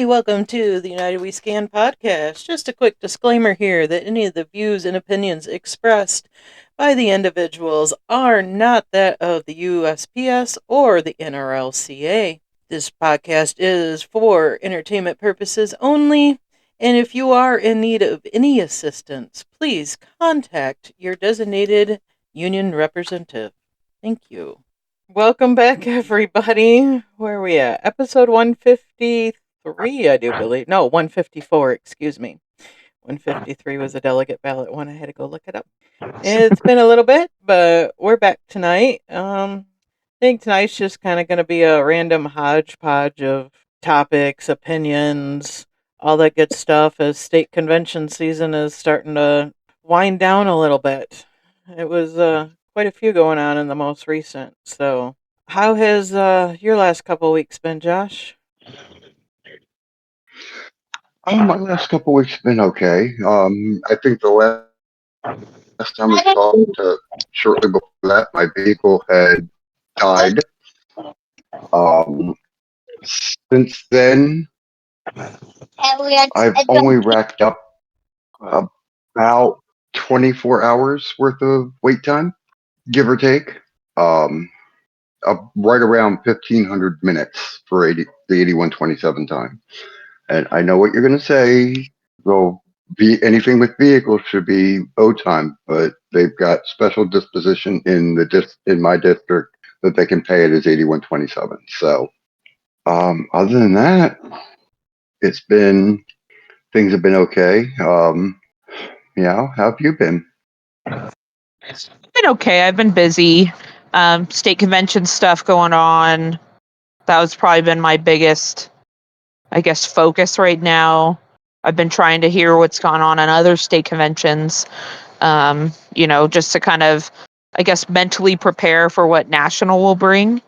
welcome to the United We Scan podcast. Just a quick disclaimer here that any of the views and opinions expressed by the individuals are not that of the USPS or the NRLCA. This podcast is for entertainment purposes only, and if you are in need of any assistance, please contact your designated union representative. Thank you. Welcome back, everybody. Where are we at? Episode 153, I do believe. No, 154, excuse me. 153 was a delegate ballot one. I had to go look it up. It's been a little bit, but we're back tonight. I think tonight's just kind of going to be a random hodgepodge of topics, opinions, all that good stuff as state convention season is starting to wind down a little bit. It was quite a few going on in the most recent. So, how has your last couple weeks been, Josh? My last couple weeks have been okay. I think the last time we talked, shortly before that, my vehicle had died. Um, since then, I've only racked up about 24 hours worth of wait time, give or take. Um, right around 1,500 minutes for the 8127 time. And I know what you're going to say. Well, anything with vehicles should be O time, but they've got special disposition in my district that they can pay it as 8127. So, other than that, it's been things have been okay. How have you been? It's been okay. I've been busy. State convention stuff going on. That was probably been my biggest, I guess, focus right now. I've been trying to hear what's gone on in other state conventions, just to kind of, I guess, mentally prepare for what national will bring.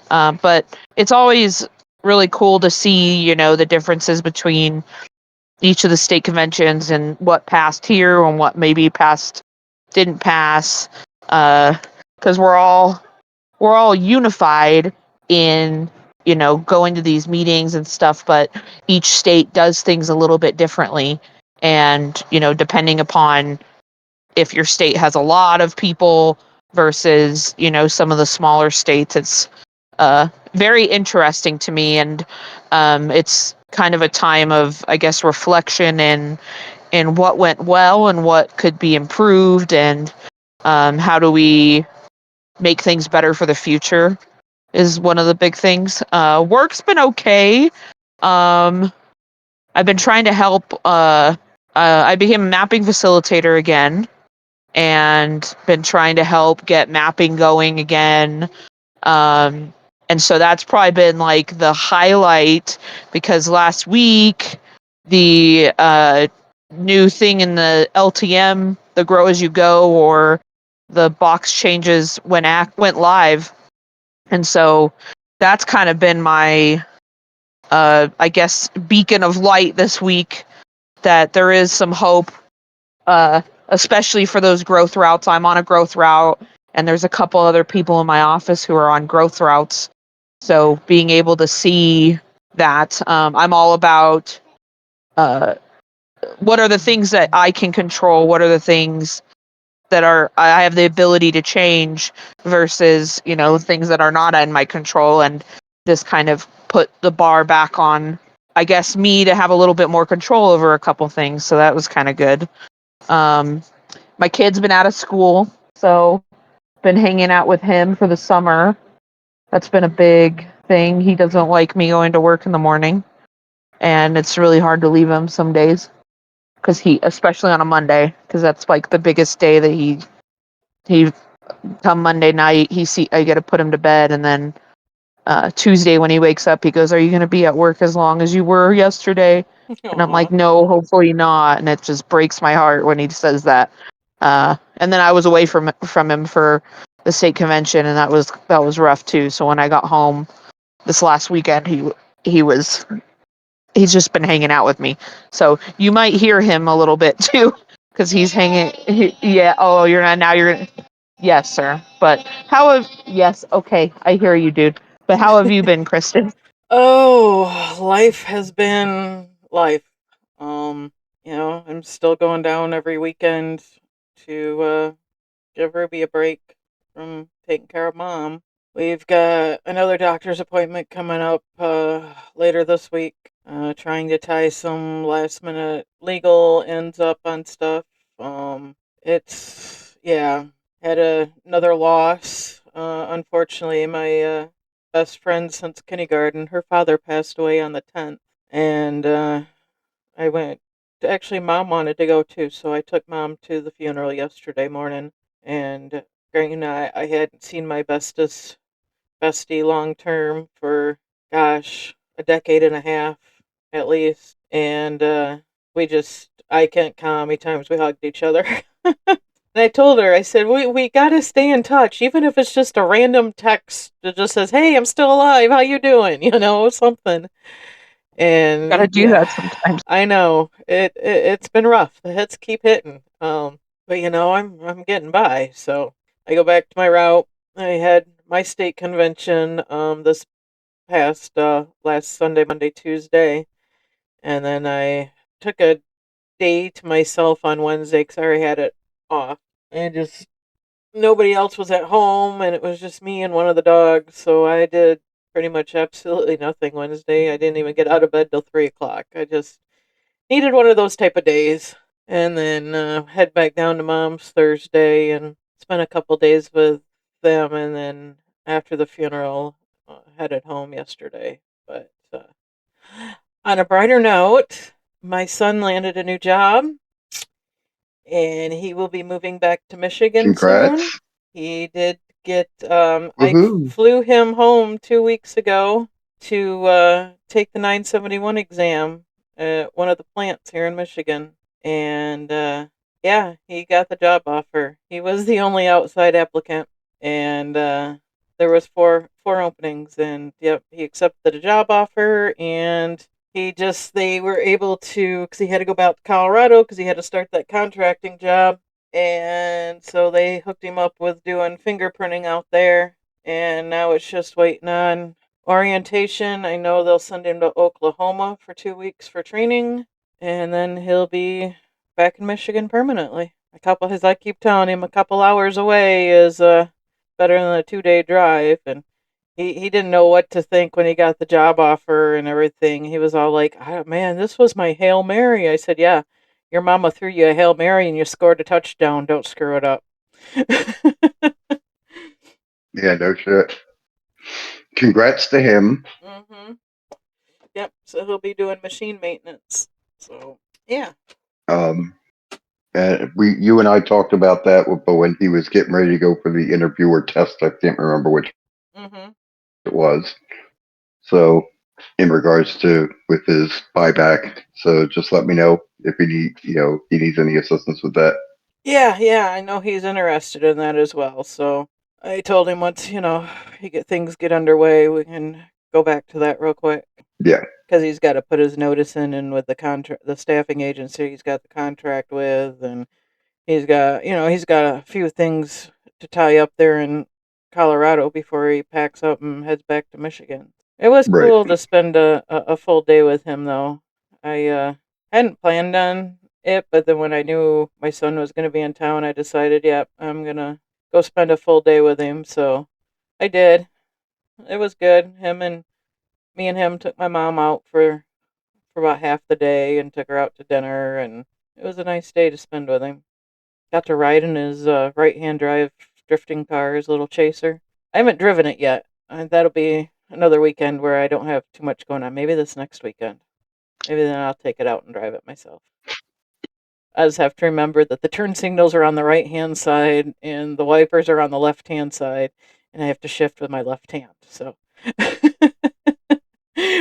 But it's always really cool to see, the differences between each of the state conventions and what passed here and what maybe didn't pass, because we're all unified in going to these meetings and stuff, but each state does things a little bit differently, and depending upon if your state has a lot of people versus some of the smaller states, it's very interesting to me, and it's kind of a time of, I guess, reflection and what went well and what could be improved, and how do we make things better for the future is one of the big things. Work's been okay. Um, I've been trying to help. I became a mapping facilitator again, and been trying to help get mapping going again. Um, and so that's probably been like the highlight, because last week the new thing in the LTM, the Grow As You Go, or the box changes went live, and so that's kind of been my, I guess, beacon of light this week, that there is some hope, especially for those growth routes. I'm on a growth route, and there's a couple other people in my office who are on growth routes. So being able to see that, I'm all about what are the things that I can control, what are the things that I have the ability to change, versus things that are not in my control, and this kind of put the bar back on, I guess, me to have a little bit more control over a couple things. So that was kind of good. My kid's been out of school, so been hanging out with him for the summer. That's been a big thing. He doesn't like me going to work in the morning, and it's really hard to leave him some days, because especially on a Monday, because that's like the biggest day that he come Monday night, I got to put him to bed, and then Tuesday when he wakes up, he goes, "Are you going to be at work as long as you were yesterday?" And I'm like, "No, hopefully not." And it just breaks my heart when he says that. And then I was away from him for the state convention, and that was rough too. So when I got home this last weekend, he's just been hanging out with me. So you might hear him a little bit too, because he's hanging. Yeah. Oh, you're not now. You're. Yes, sir. But yes. Okay, I hear you, dude. But how have you been, Kristen? Oh, life has been life. Um, I'm still going down every weekend to give Ruby a break from taking care of mom. We've got another doctor's appointment coming up later this week. Trying to tie some last minute legal ends up on stuff. It's yeah, had another loss. Unfortunately, my best friend since kindergarten, her father passed away on the 10th, and I went. Actually, mom wanted to go too, so I took mom to the funeral yesterday morning. And I hadn't seen my bestie long term for gosh a decade and a half at least, and I can't count how many times we hugged each other. And I told her, I said, we gotta stay in touch, even if it's just a random text that just says, "Hey, I'm still alive. How you doing?" Something. Gotta And do yeah, that sometimes. I know it's been rough. The hits keep hitting. But I'm getting by. So I go back to my route. I had my state convention this past last Sunday, Monday, Tuesday, and then I took a day to myself on Wednesday because I already had it off, and just nobody else was at home, and it was just me and one of the dogs. So I did pretty much absolutely nothing Wednesday. I didn't even get out of bed till 3 o'clock. I just needed one of those type of days, and then head back down to mom's Thursday and spent a couple days with them, and then after the funeral, headed home yesterday. But on a brighter note, my son landed a new job, and he will be moving back to Michigan soon. Congrats. He did get. I Woohoo. flew him home 2 weeks ago to take the 971 exam at one of the plants here in Michigan, and yeah, he got the job offer. He was the only outside applicant, and there was four openings, and yep, he accepted the job offer, and they were able to, because he had to go back to Colorado because he had to start that contracting job. And so they hooked him up with doing fingerprinting out there. And now it's just waiting on orientation. I know they'll send him to Oklahoma for 2 weeks for training. And then he'll be back in Michigan permanently. As I keep telling him, a couple hours away is better than a 2 day drive. And he didn't know what to think when he got the job offer and everything. He was all like, Man, this was my Hail Mary." I said, "Yeah, your mama threw you a Hail Mary and you scored a touchdown. Don't screw it up." Yeah, no shit. Congrats to him. hmm Yep. So he'll be doing machine maintenance. So yeah. Um, and you and I talked about that, but when he was getting ready to go for the interview or test, I can't remember which hmm it was. So, in regards to with his buyback, so just let me know if he needs any assistance with that. Yeah. I know he's interested in that as well. So I told him once things get underway, we can go back to that real quick. Yeah, Because he's got to put his notice in with the staffing agency he's got the contract with, and he's got a few things to tie up there in Colorado before he packs up and heads back to Michigan. It was right. cool to spend a full day with him, though. I hadn't planned on it, but then when I knew my son was going to be in town, I decided, yep, I'm gonna go spend a full day with him. So I did. It was good. Me and him took my mom out for about half the day and took her out to dinner, and it was a nice day to spend with him. Got to ride in his right-hand drive drifting car, his little chaser. I haven't driven it yet. That'll be another weekend where I don't have too much going on. Maybe this next weekend. Maybe then I'll take it out and drive it myself. I just have to remember that the turn signals are on the right-hand side and the wipers are on the left-hand side, and I have to shift with my left hand. So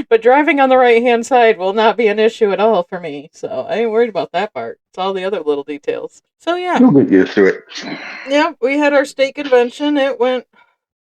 but driving on the right hand side will not be an issue at all for me. So I ain't worried about that part. It's all the other little details. So yeah. You'll get used to it. Yeah, we had our state convention. It went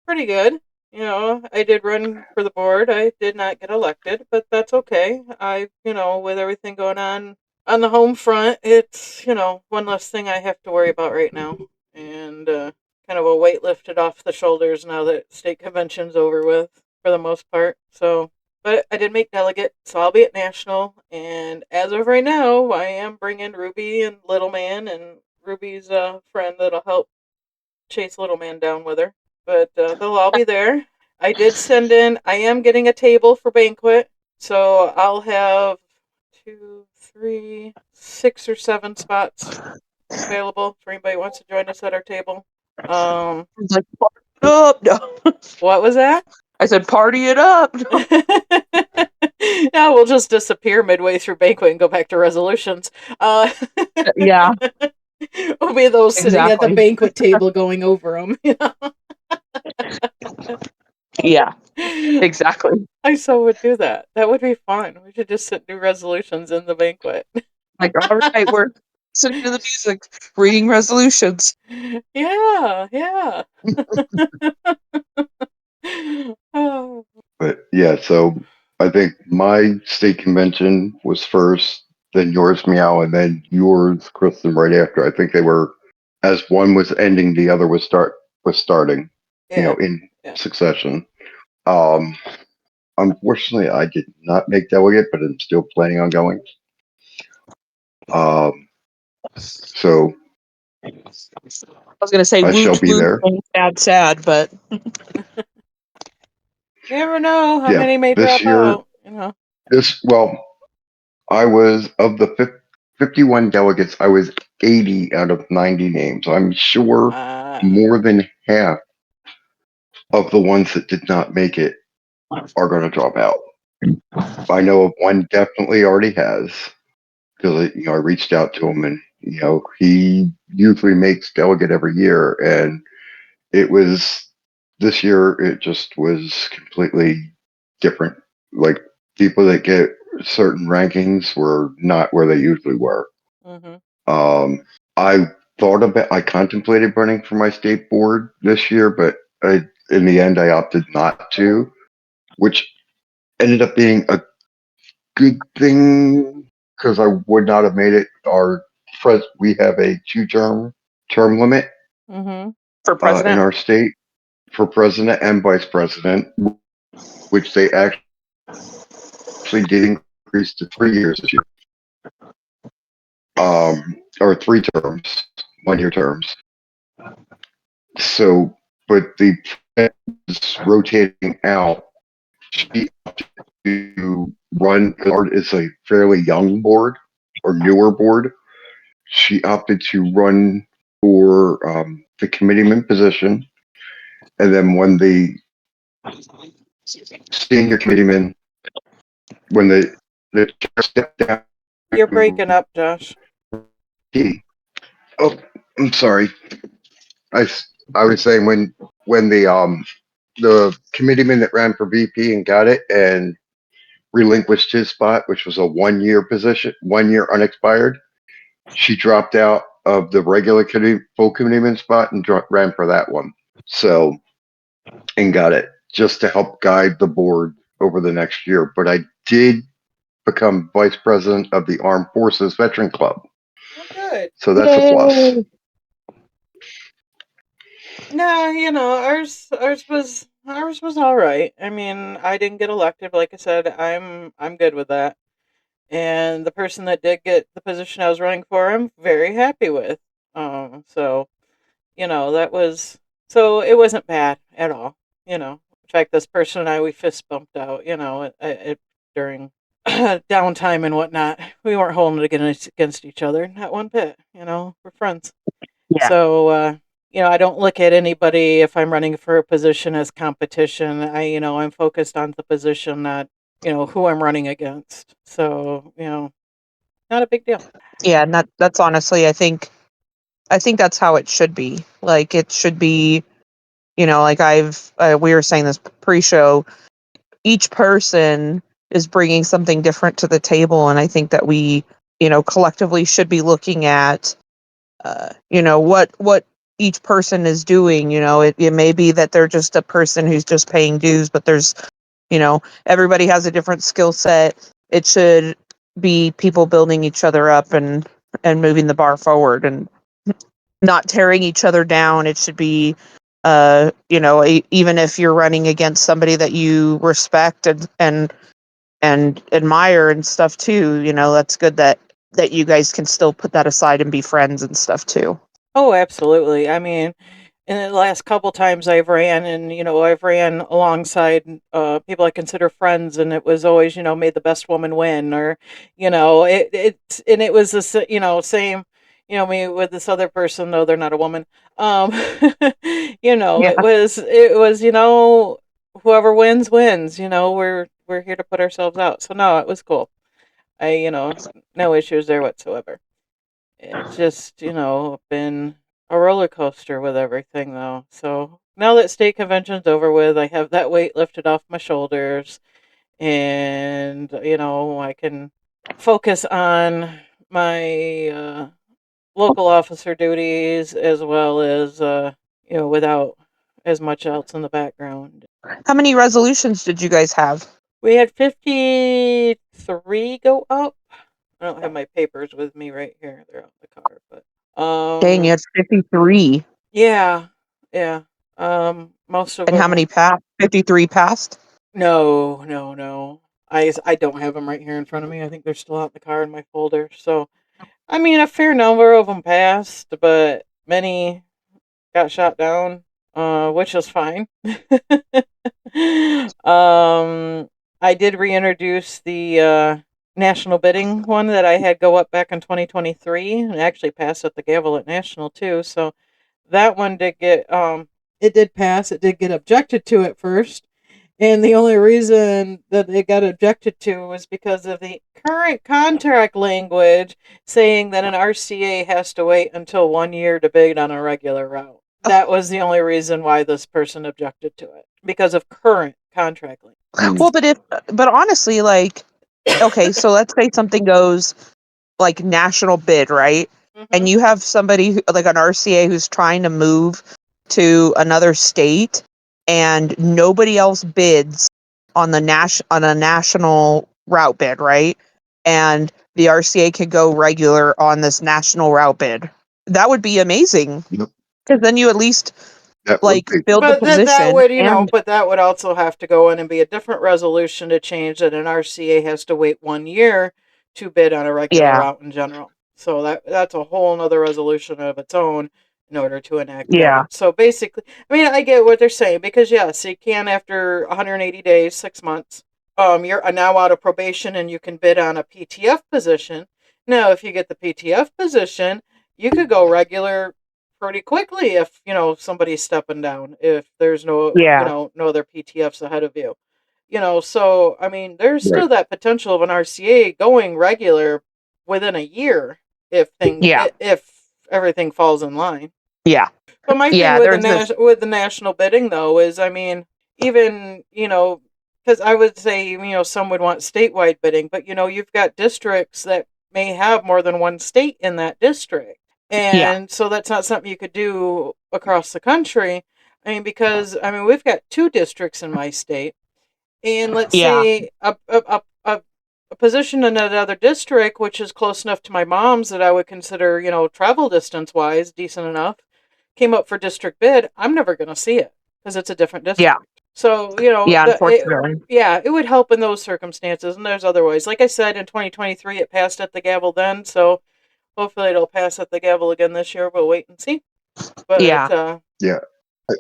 pretty good. I did run for the board. I did not get elected, but that's okay. With everything going on the home front, it's, one less thing I have to worry about right now. And kind of a weight lifted off the shoulders now that state convention's over with for the most part. So But I did make delegate, so I'll be at national. And as of right now, I am bringing Ruby and Little Man and Ruby's friend that'll help chase Little Man down with her. But they'll all be there. I did send in. I am getting a table for banquet, so I'll have 2, 3, 6 or 7 spots available for anybody who wants to join us at our table. It's like, party it up. No. What was that? I said, party it up. Yeah, we'll just disappear midway through banquet and go back to resolutions. Yeah, We'll be those sitting at the exactly. banquet table going over them. Yeah, exactly. I so would do that. That would be fun. We should just sit and do resolutions in the banquet. Like, all right, we're listening to the music, reading resolutions. Yeah, yeah. Oh. But yeah, so I think my state convention was first, then yours, Meow, and then yours, Kristen, right after. I think they were, as one was ending, the other was starting, Yeah, in yeah. succession. Um, Unfortunately, I did not make delegate, but I'm still planning on going. So I was gonna say I shall woot be woot there. and sad sad, but You never know how Yeah, many may this drop year, out, you know. well, I was of the 51 delegates, I was 80 out of 90 names. I'm sure Uh, more than half of the ones that did not make it are going to drop out. I know of one definitely already has because I reached out to him and he usually makes delegate every year, and it was this year. It just was completely different. Like people that get certain rankings were not where they usually were. mhm. Um, I I contemplated running for my state board this year, but in the end, I opted not to, which ended up being a good thing because I would not have made it. We have a term limit for in president. our state for president and vice president, which they actually did increase to 3 years this year, or 3 terms, 1 year terms. So, but the is rotating out. She opted to run. It's a fairly young board or newer board. She opted to run for the committeeman position, and then when the senior committeeman, when the chair stepped down, You're breaking up, Josh. he. Oh, I'm sorry. I I was saying when the committeeman that ran for VP and got it and relinquished his spot, which was a 1 year position, 1 year unexpired. She dropped out of the regular full committeeman spot and ran for that one. So, and got it just to help guide the board over the next year. But I did become vice president of the Armed Forces Veteran Club. Oh, good. So that's a plus. Yay. No, ours was all right. I mean, I didn't get elected, but like I said, I'm good with that. And the person that did get the position I was running for, I'm very happy with. So that was so it wasn't bad at all. In fact, this person and I we fist bumped out. During downtime and whatnot. We weren't holding it against each other, not one bit. We're friends. Yeah. So, I don't look at anybody if I'm running for a position as competition. I'm focused on the position, not, who I'm running against. So, not a big deal. Yeah, and that's honestly, I think that's how it should be. Like it should be, like we were saying this pre-show, each person is bringing something different to the table, and I think that we, collectively should be looking at what each person is doing. It may be that they're just a person who's just paying dues, but there's, everybody has a different skill set. It should be people building each other up and moving the bar forward and not tearing each other down. It should be even if you're running against somebody that you respect and and admire and stuff too. You know, that's good that you guys can still put that aside and be friends and stuff too. Oh, absolutely. I mean, in the last couple times I've ran, and I've ran alongside people I consider friends, and it was always, may the best woman win, or it was this, same, me with this other person, though they're not a woman. um Yeah. it was whoever wins wins. We're here to put ourselves out, so no, it was cool. No issues there whatsoever. It's just, been a roller coaster with everything, though. So now that state convention's over with, I have that weight lifted off my shoulders, and, I can focus on my local officer duties, as well as, without as much else in the background. How many resolutions did you guys have? We had 53 go up. I don't have my papers with me right here. They're out in the car, but Dang, you had 53. yeah, yeah. Most of And how them. many passed? 53 passed? No, no, no. I don't have them right here in front of me. I think they're still out in the car in my folder. So, I mean, a fair number of them passed, but many got shot down, which is fine. I did reintroduce the national bidding one that I had go up back in 2023, and actually passed at the gavel at national too. So that one did get it did pass. It did get objected to at first, and the only reason that it got objected to was because of the current contract language saying that an RCA has to wait until 1 year to bid on a regular route. That was the only reason why this person objected to it, because of current contract language. Well, but honestly, like, okay, so let's say something goes like national bid, right? And you have somebody like an RCA who's trying to move to another state, and nobody else bids on on a national route bid, right? And the RCA could go regular on this national route bid. That would be amazing. Yep. Because then you at least That would like be. build the But that position would, and but that would also have to go in and be a different resolution to change that an RCA has to wait 1 year to bid on a regular yeah, route in general. So that's a whole nother resolution of its own in order to enact yeah, that. So basically, I mean, I get what they're saying, because yes, you can, after 180 days, 6 months, you're now out of probation and you can bid on a PTF position. Now, if you get the PTF position, you could go regular pretty quickly if somebody's stepping down, if there's no yeah, no other PTFs ahead of you. So I mean, there's Right. still that potential of an RCA going regular within a year, yeah, if everything falls in line. yeah, But my thing yeah. with the There's this. with the national bidding, though, is, I mean, even, because I would say, some would want statewide bidding, but you've got districts that may have more than one state in that district. Yeah, And so that's not something you could do across the country. I mean, because, I mean, we've got two districts in my state, and let's yeah, say a position in another district, which is close enough to my mom's that I would consider, travel distance wise, decent enough, came up for district bid. I'm never going to see it because it's a different yeah, district. So, yeah. Unfortunately, yeah, it would help in those circumstances. And there's other ways. Like I said, in 2023, it passed at the gavel then. So hopefully it'll pass at the gavel again this year. We'll wait and see. But yeah, Yeah. I,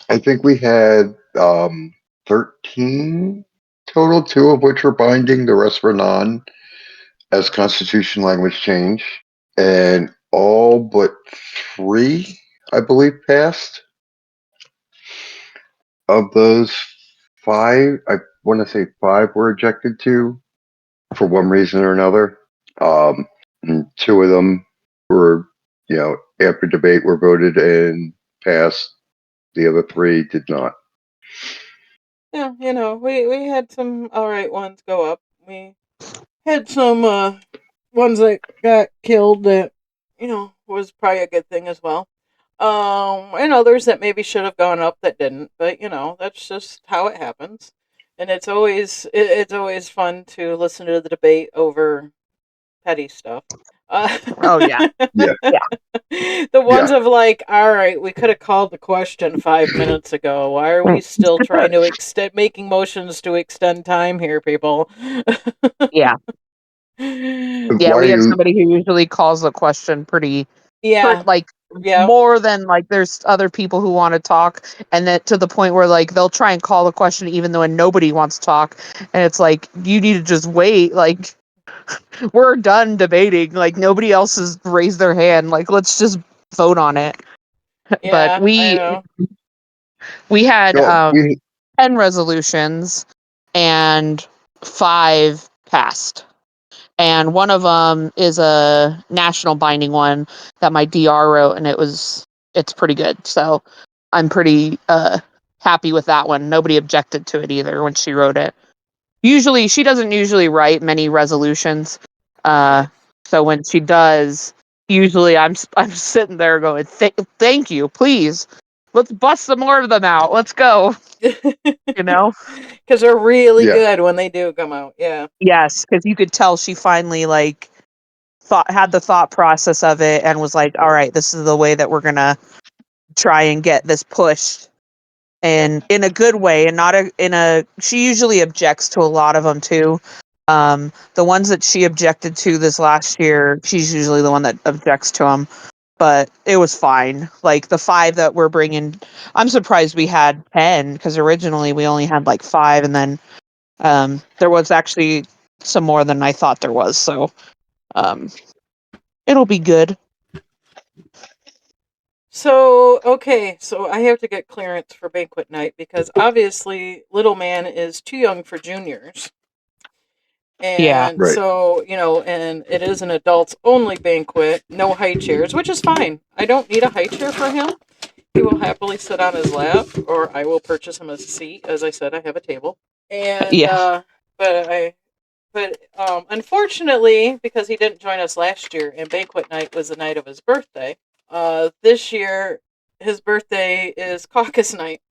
I think we had 13 total, two of which were binding, the rest were non, as constitution language change. And all but three, I believe, passed. Of those five, I want to say five were ejected to for one reason or another. And two of them were, after debate, were voted and passed. The other three did not. yeah, we had some all right ones go up. We had some ones that got killed that, was probably a good thing as well. And others that maybe should have gone up that didn't, but that's just how it happens. And it's always fun to listen to the debate over petty stuff. Oh yeah. Yeah. The ones of like, all right, we could have called the question 5 minutes ago. Why are we still trying to making motions to extend time here, people? Yeah. Yeah, Why we do have you? somebody who usually calls the question pretty Yeah, like yeah, more than like there's other people who want to talk, and that to the point where like they'll try and call the question even though nobody wants to talk, and it's like you need to just wait, like we're done debating, like nobody else has raised their hand, like let's just vote on it. But yeah. I know. we had No, we 10 resolutions and 5 passed. And one of them is a national binding one that my DR wrote, and it's pretty good. So I'm pretty happy with that one. Nobody objected to it either when she wrote it. Usually, she doesn't usually write many resolutions. Uh, Nice. so when she does, usually I'm sitting there going, "Thank you, please, let's bust some more of them out. Let's go." You know? Because they're really yeah. good when they do come out. Yeah. Yes, because you could tell she finally like had the thought process of it and was like, all right, this is the way that we're gonna try and get this pushed, and in a good way, and not in a she usually objects to a lot of them too. The ones that she objected to this last year, she's usually the one that objects to them, but it was fine. Like the 5 that we're bringing, I'm surprised we had 10 because originally we only had like 5, and then there was actually some more than I thought there was, so um, it'll be good. So, okay, so I have to get clearance for banquet night because obviously Little Man is too young for juniors. Yeah. And Right. so, and it is an adults only banquet, no high chairs, which is fine. I don't need a high chair for him. He will happily sit on his lap, or I will purchase him a seat. As I said, I have a table. And, Yeah. but unfortunately, because he didn't join us last year and banquet night was the night of his birthday, this year his birthday is caucus night.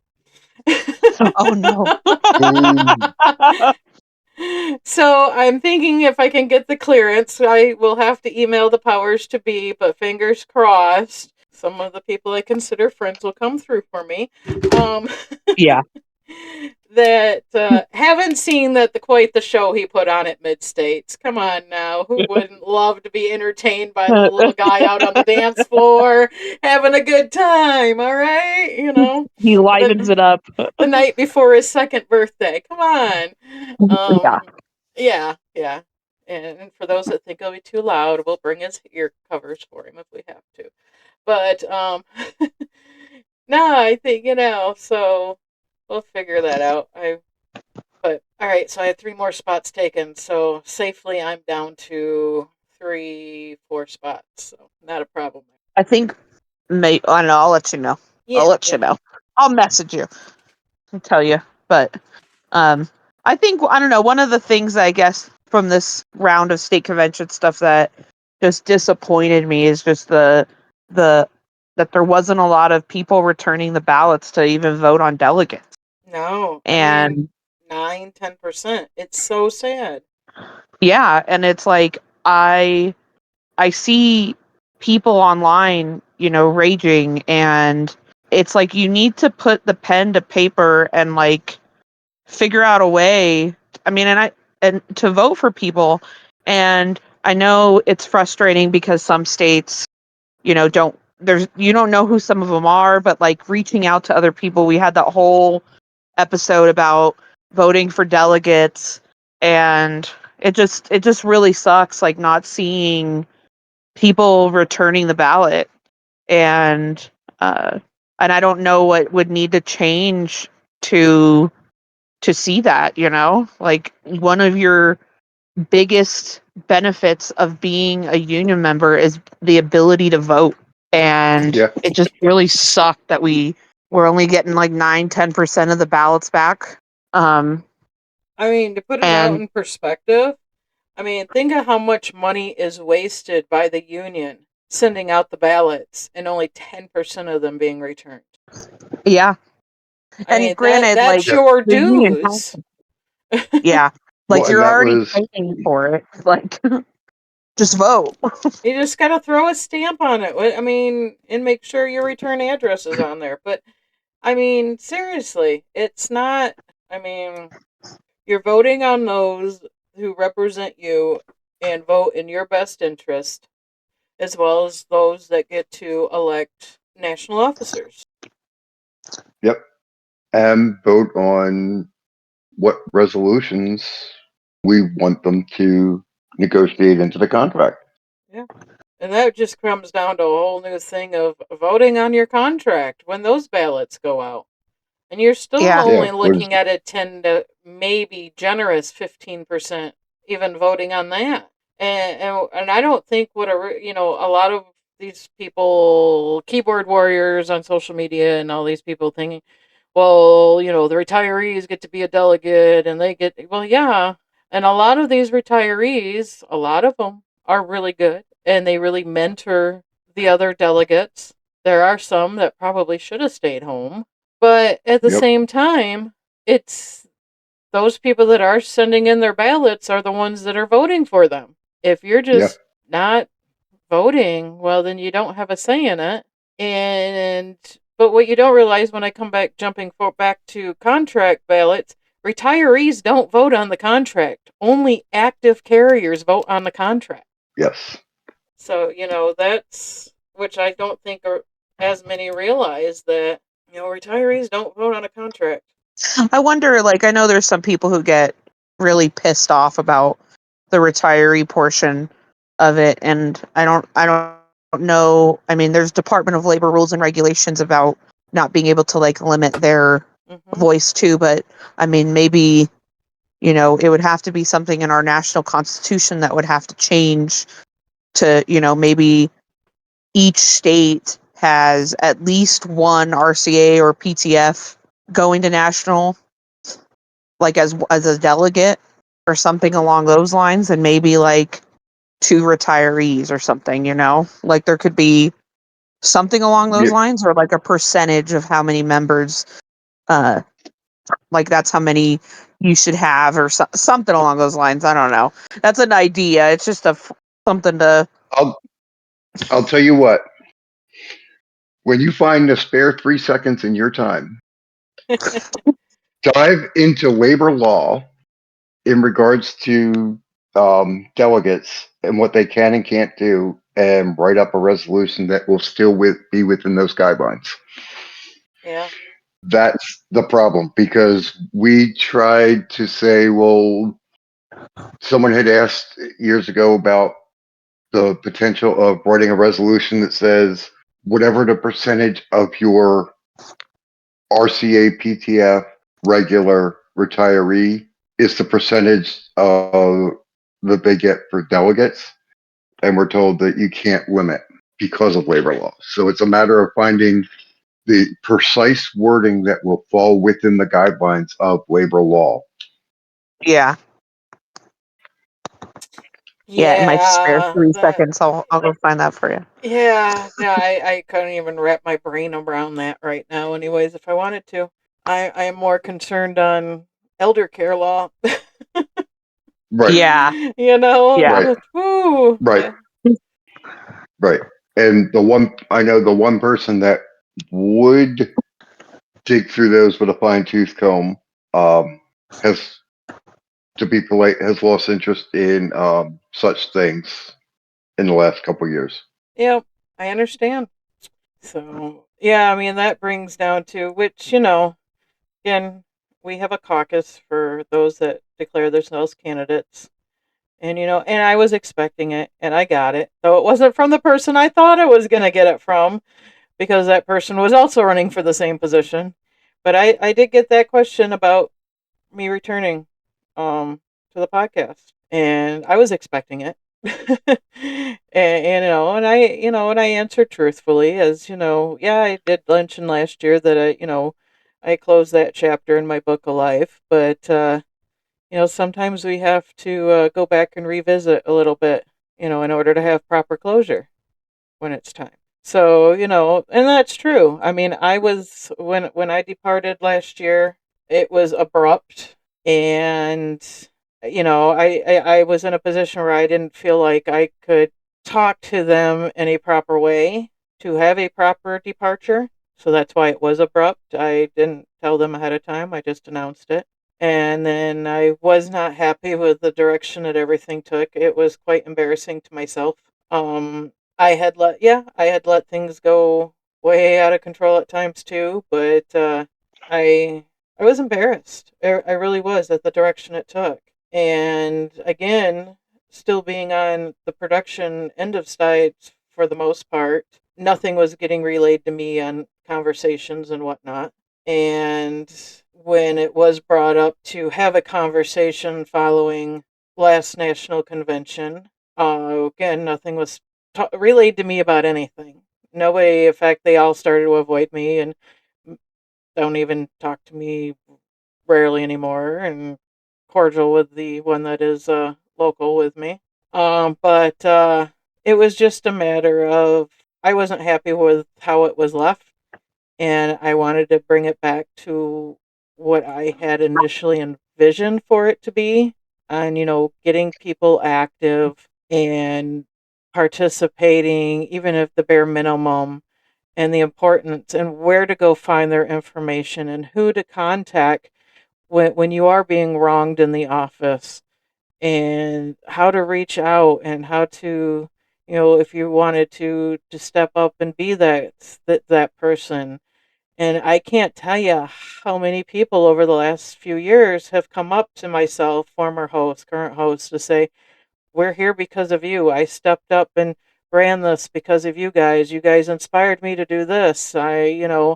Oh no. Ooh. So I'm thinking if I can get the clearance, I will have to email the powers to be, but fingers crossed, some of the people I consider friends will come through for me. Um, Yeah. that haven't seen that quite the show he put on at Mid States. Come on now, who wouldn't love to be entertained by the little guy out on the dance floor having a good time? All right, He livens it up. the night before his second birthday. Come on. Yeah. Yeah, yeah. And for those that think it'll be too loud, we'll bring his ear covers for him if we have to. But no, I think so we'll figure that out. But all right, so I have 3 more spots taken, so safely I'm down to 4 spots, so not a problem. I think I don't know, I'll let you know. I'll Yeah, let you yeah. know. I'll message you and tell you. But um I think I don't know, one of the things I guess from this round of state convention stuff that just disappointed me is just the that there wasn't a lot of people returning the ballots to even vote on delegates. No, I mean And 9-10%. It's so sad. yeah, and it's like I see people online, raging, and it's like you need to put the pen to paper and like figure out a way. I mean, and to vote for people. And I know it's frustrating because some states, you don't know who some of them are, but like reaching out to other people, we had that whole episode about voting for delegates, and it just really sucks like not seeing people returning the ballot, and uh and I don't know what would need to change to see that, like one of your biggest benefits of being a union member is the ability to vote, and Yeah. it just really sucked that we're only getting like 9-10% of the ballots back. I mean, to put it out And in perspective, I mean, think of how much money is wasted by the union sending out the ballots and only 10% of them being returned. yeah, I and mean, that granted, like that's Yeah. your the union has, dues. yeah, Well, like and you're that already was paying for it, like Just vote. You just got to throw a stamp on it. I mean, and make sure your return address is on there. But I mean, seriously, it's not. I mean, you're voting on those who represent you and vote in your best interest, as well as those that get to elect national officers. Yep. And vote on what resolutions we want them to negotiate into the contract. Yeah. And that just comes down to a whole new thing of voting on your contract when those ballots go out. And you're still Yeah. only Yeah, looking at a 10 to maybe generous 15% even voting on that. And I don't think a lot of these people, keyboard warriors on social media and all these people thinking, well, the retirees get to be a delegate and they get, well, yeah. And a lot of these retirees, a lot of them are really good and they really mentor the other delegates. There are some that probably should have stayed home. But at the Yep. same time, it's those people that are sending in their ballots are the ones that are voting for them. If you're just not voting, well, then you don't have a say in it. But what you don't realize when I come back, back to contract ballots, retirees don't vote on the contract. Only active carriers vote on the contract. Yes. So, that's, which I don't think as many realize that, retirees don't vote on a contract. I wonder, like, I know there's some people who get really pissed off about the retiree portion of it, and I don't know. I mean, there's Department of Labor rules and regulations about not being able to like limit their voice too, but I mean, maybe it would have to be something in our national constitution that would have to change to, maybe each state has at least one RCA or PTF going to national, like as a delegate or something along those lines, and maybe like 2 retirees or something, like there could be something along those Yeah. lines, or like a percentage of how many members, like that's how many you should have, or something along those lines. I don't know. That's an idea. It's just something to. I'll tell you what. When you find a spare 3 seconds in your time, dive into labor law in regards to delegates and what they can and can't do, and write up a resolution that will still be within those guidelines. Yeah. That's the problem, because we tried to say, well, someone had asked years ago about the potential of writing a resolution that says whatever the percentage of your RCA, PTF, regular retiree is the percentage of that they get for delegates. And we're told that you can't limit because of labor law. So it's a matter of finding the precise wording that will fall within the guidelines of labor law. Yeah. Yeah, in my spare 3 seconds, I'll go find that for you. Yeah, I couldn't even wrap my brain around that right now. Anyways, if I wanted to, I am more concerned on elder care law. Right. Yeah. Yeah. Right. Woo. Right. Right. And I know the one person that would dig through those with a fine tooth comb, has, to be polite, has lost interest in such things in the last couple of years. Yep, I understand. So, yeah, I mean, that brings down to which, again, we have a caucus for those that declare themselves candidates. And, and I was expecting it, and I got it. Though it wasn't from the person I thought I was going to get it from, because that person was also running for the same position. But I did get that question about me returning to the podcast, and I was expecting it. And I answered truthfully, as yeah, I did mention last year that I closed that chapter in my book of life, but sometimes we have to go back and revisit a little bit, in order to have proper closure when it's time. So, and that's true. I mean, I was when I departed last year, it was abrupt, and I was in a position where I didn't feel like I could talk to them in a proper way to have a proper departure. So that's why it was abrupt. I didn't tell them ahead of time. I just announced it. And then I was not happy with the direction that everything took. It was quite embarrassing to myself. I had let things go way out of control at times too, but I I was embarrassed. I really was at the direction it took. And again, still being on the production end of sides for the most part, nothing was getting relayed to me on conversations and whatnot. And when it was brought up to have a conversation following last national convention, again, nothing was relayed to me about anything. Nobody, in fact, they all started to avoid me and don't even talk to me rarely anymore, and cordial with the one that is local with me. But it was just a matter of I wasn't happy with how it was left, and I wanted to bring it back to what I had initially envisioned for it to be, and getting people active and participating, even if the bare minimum, and the importance and where to go find their information and who to contact when you are being wronged in the office, and how to reach out, and how to, if you wanted to step up and be that person. And I can't tell you how many people over the last few years have come up to myself, former host, current host, to say, we're here because of you. I stepped up and ran this because of you guys. You guys inspired me to do this. And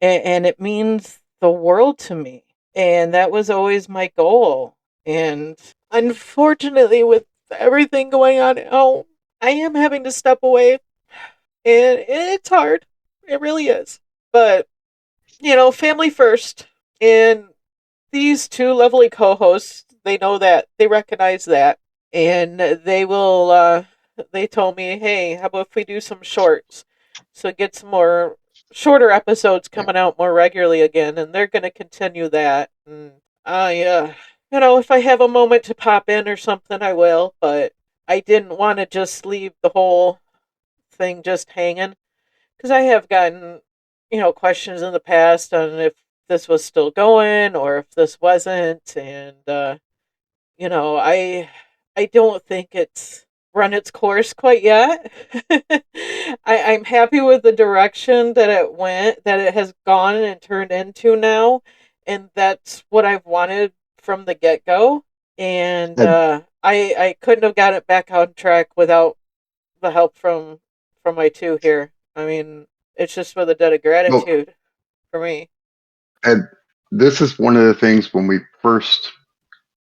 it means the world to me. And that was always my goal. And unfortunately, with everything going on at home, I am having to step away. And it's hard. It really is. But, family first. And these two lovely co hosts, they know that. They recognize that. And they told me, hey, how about if we do some shorts? So get some more shorter episodes coming out more regularly again, and they're going to continue that. And if I have a moment to pop in or something, I will. But I didn't want to just leave the whole thing just hanging, because I have gotten, questions in the past on if this was still going or if this wasn't, and I don't think it's run its course quite yet. I'm happy with the direction that it has gone and turned into now, and that's what I've wanted from the get go. And And I couldn't have got it back on track without the help from my two here. I mean, it's just with a debt of well, gratitude for me. and this is one of the things when we first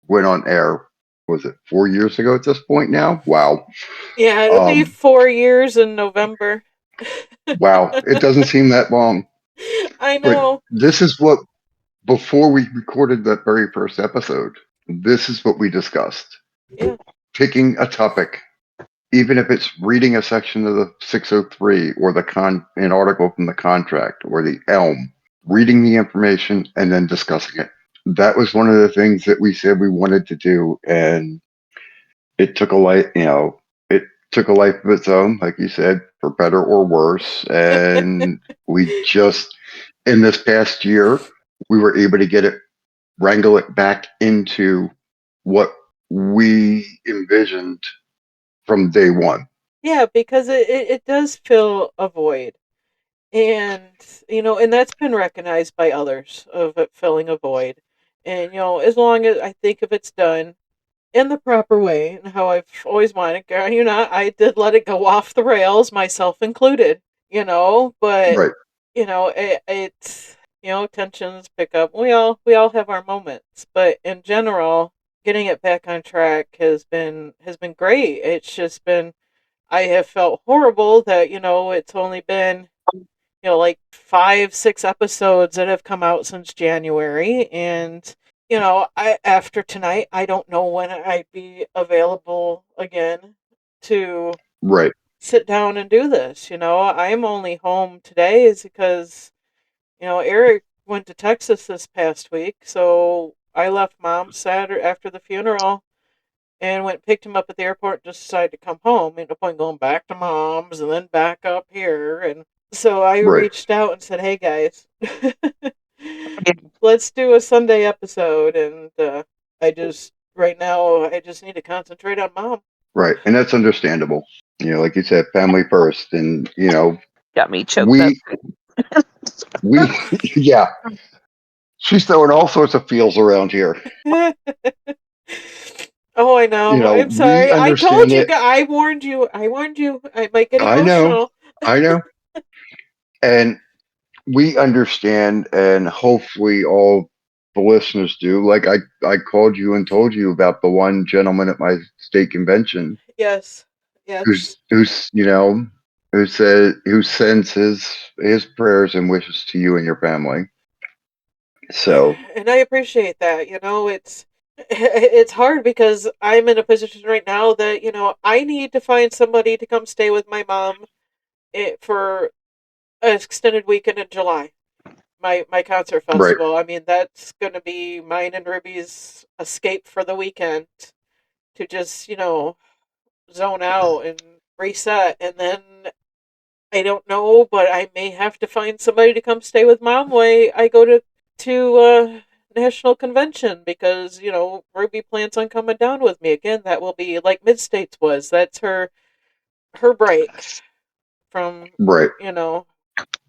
went on air. Was it 4 years ago at this point now? Wow. Yeah, it'll be Um, 4 years in November. wow. It doesn't seem that long. I But know. this is what, before we recorded that very first episode, this is what we discussed. Yeah. Picking a topic, even if it's reading a section of the 603 or an article from the contract or the Elm, reading the information and then discussing it. That was one of the things that we said we wanted to do, and it took a life, it took a life of its own, like you said, for better or worse. And we just, in this past year, we were able to wrangle it back into what we envisioned from day one. Yeah, because it does fill a void. And, and that's been recognized by others of it filling a void. And, as long as I think if it's done in the proper way and how I've always wanted, I did let it go off the rails, myself included, but, Right. it's, tensions pick up. We all have our moments, but in general, getting it back on track has been great. It's just been, I have felt horrible that, it's only been, like 5, 6 episodes that have come out since January. And, I after tonight, I don't know when I'd be available again to Right. sit down and do this. I'm only home today is because, Eric went to Texas this past week. So I left Mom Saturday after the funeral and went and picked him up at the airport and just decided to come home. Ain't no point going back to Mom's and then back up here. And so I Right. reached out and said, "Hey guys, let's do a Sunday episode." And right now I just need to concentrate on Mom. Right. And that's understandable. Like you said, family first. And, Got me choked up. we, yeah, she's throwing all sorts of feels around here. Oh, I know. I'm We sorry. I told understand you. it. I warned you. I might get I know. emotional. I know. And we understand, and hopefully all the listeners do. Like I called you and told you about the one gentleman at my state convention Yes. Yes. who sends his prayers and wishes to you and your family. So And I appreciate that. It's hard because I'm in a position right now that I need to find somebody to come stay with my mom for an extended weekend in July. My concert right, festival. I mean, that's going to be mine and Ruby's escape for the weekend to just zone out and reset. And then I don't know, but I may have to find somebody to come stay with Mom while I go to national convention because Ruby plans on coming down with me again. That will be like Mid States was. That's her break from right.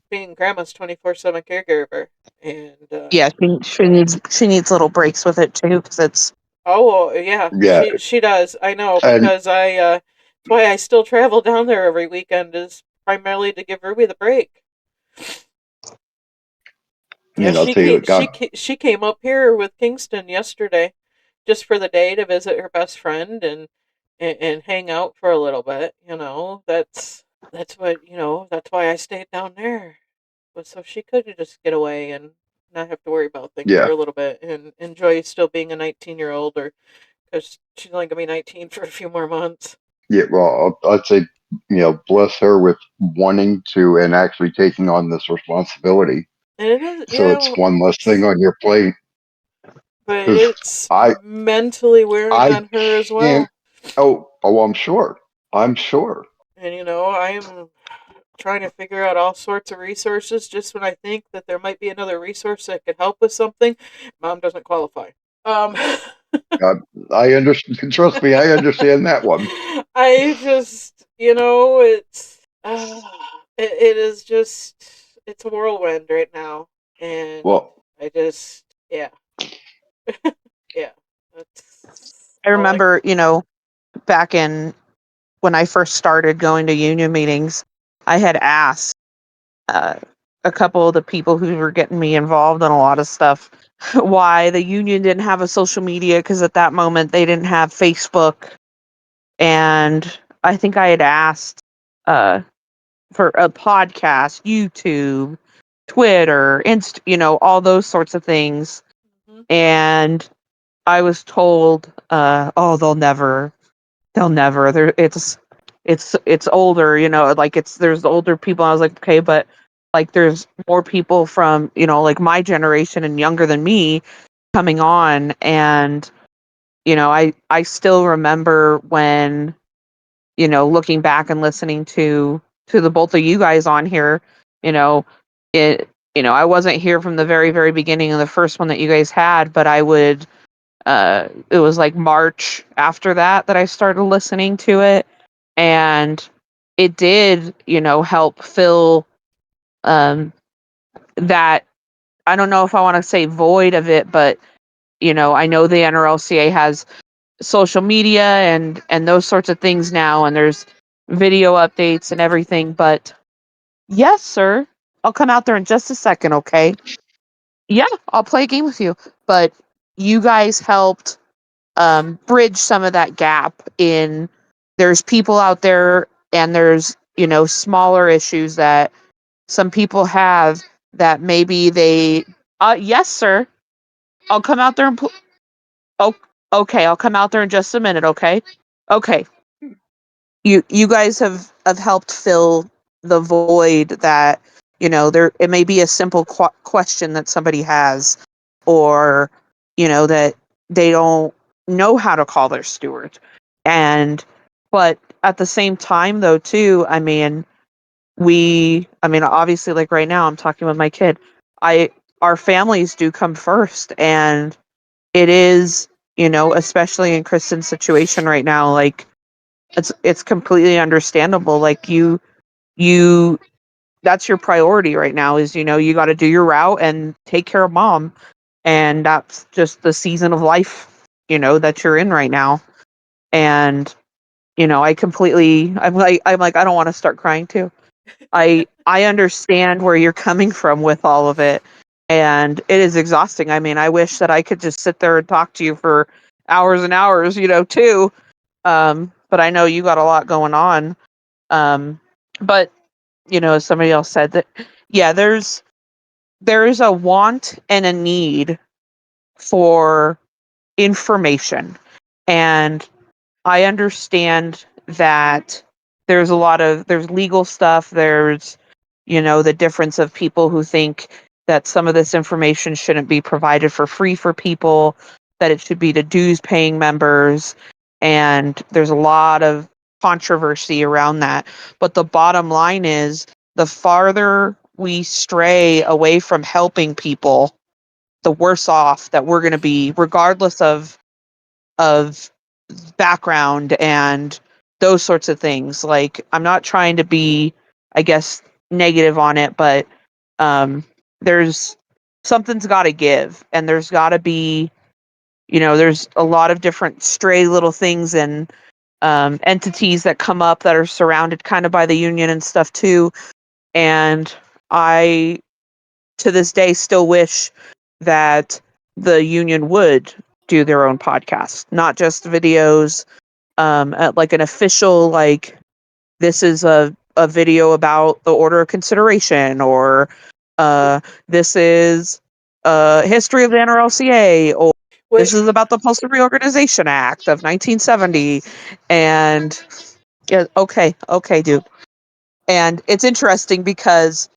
being Grandma's 24/7 caregiver. And Yeah, she needs little breaks with it too, because it's oh yeah, Yeah, she does. I know and because that's why I still travel down there every weekend is primarily to give Ruby the break. Yeah, I'll tell you, God, she came up here with Kingston yesterday, just for the day to visit her best friend and hang out for a little bit. That's what that's why I stayed down there, was so she could just get away and not have to worry about things for yeah, a little bit and enjoy still being a 19-year-old, or because she's only gonna be 19 for a few more months. yeah. Well, I'd say, bless her with wanting to and actually taking on this responsibility. And it is, So it's one less thing on your plate. but Because it's mentally wearing I on her as can't. well. Oh, I'm sure. I'm sure. And I'm trying to figure out all sorts of resources just when I think that there might be another resource that could help with something. Mom doesn't qualify. Um, Uh, I understand. Trust me, I understand that one. I just, it is just, it's a whirlwind right now. And Well, I just, yeah, yeah, that's I all I can. remember, back in when I first started going to union meetings, I had asked uh, a couple of the people who were getting me involved in a lot of stuff why the union didn't have a social media, because at that moment they didn't have Facebook. And I think I had asked uh, for a podcast, YouTube, Twitter, all those sorts of things. Mhm. And I was told, oh, they'll never. It's older, like there's older people. I was like, okay, but like there's more people from, like my generation and younger than me coming on. And, I still remember when, looking back and listening to the both of you guys on here, you know, it, I wasn't here from the very, very beginning of the first one that you guys had, but it was like March after that I started listening to it. And it did, help fill um that, I don't know if I want to say void of it, but I know the NRLCA has social media and those sorts of things now, and there's video updates and everything. But yes, sir, I'll come out there in just a second, okay? Yeah, I'll play a game with you. But you guys helped bridge some of that gap. In There's people out there, and there's smaller issues that some people have, that maybe they yes, sir, I'll come out there and oh, okay, I'll come out there in just a minute, okay? Okay. You guys have helped fill the void that there, it may be a simple question that somebody has, or that they don't know how to call their steward. But at the same time, though, too, obviously, like right now, I'm talking with my kid. Our families do come first, and it is, especially in Kristen's situation right now, like it's completely understandable. Like you that's your priority right now is, you got to do your route and take care of mom. And that's just the season of life, that you're in right now. And, I'm like, I don't want to start crying too. I understand where you're coming from with all of it. And it is exhausting. I wish that I could just sit there and talk to you for hours and hours, too. But I know you got a lot going on. But as somebody else said, that yeah, there is a want and a need for information. And I understand that there's legal stuff, there's the difference of people who think that some of this information shouldn't be provided for free for people, that it should be to dues paying members, and there's a lot of controversy around that. But the bottom line is, the farther we stray away from helping people, the worse off that we're going to be, regardless of background and those sorts of things. Like, I'm not trying to be, I guess, negative on it, but there's something's got to give, and there's got to be, there's a lot of different stray little things and entities that come up that are surrounded kind of by the union and stuff too. And I, to this day, still wish that the union would do their own podcast, not just videos, like an official, like, this is a video about the order of consideration, or this is history of the NRLCA, or this Wait, is about the Postal Reorganization Act of 1970. And yeah, okay, dude. And it's interesting because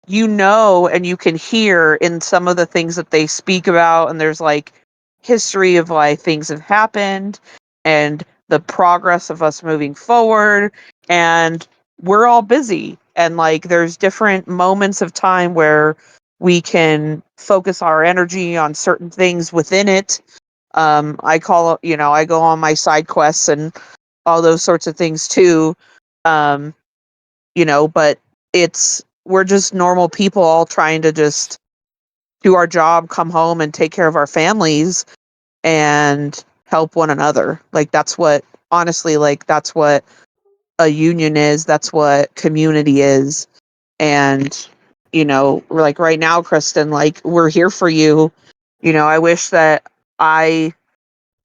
and you can hear in some of the things that they speak about, and there's like history of why things have happened and the progress of us moving forward. And we're all busy, and like there's different moments of time where we can focus our energy on certain things within it. I go on my side quests and all those sorts of things too. um but we're just normal people all trying to just do our job, come home and take care of our families and help one another. Like, that's what, honestly, like, that's what a union is. That's what community is. And, we're like, right now, Kristen, like, we're here for you. I wish that I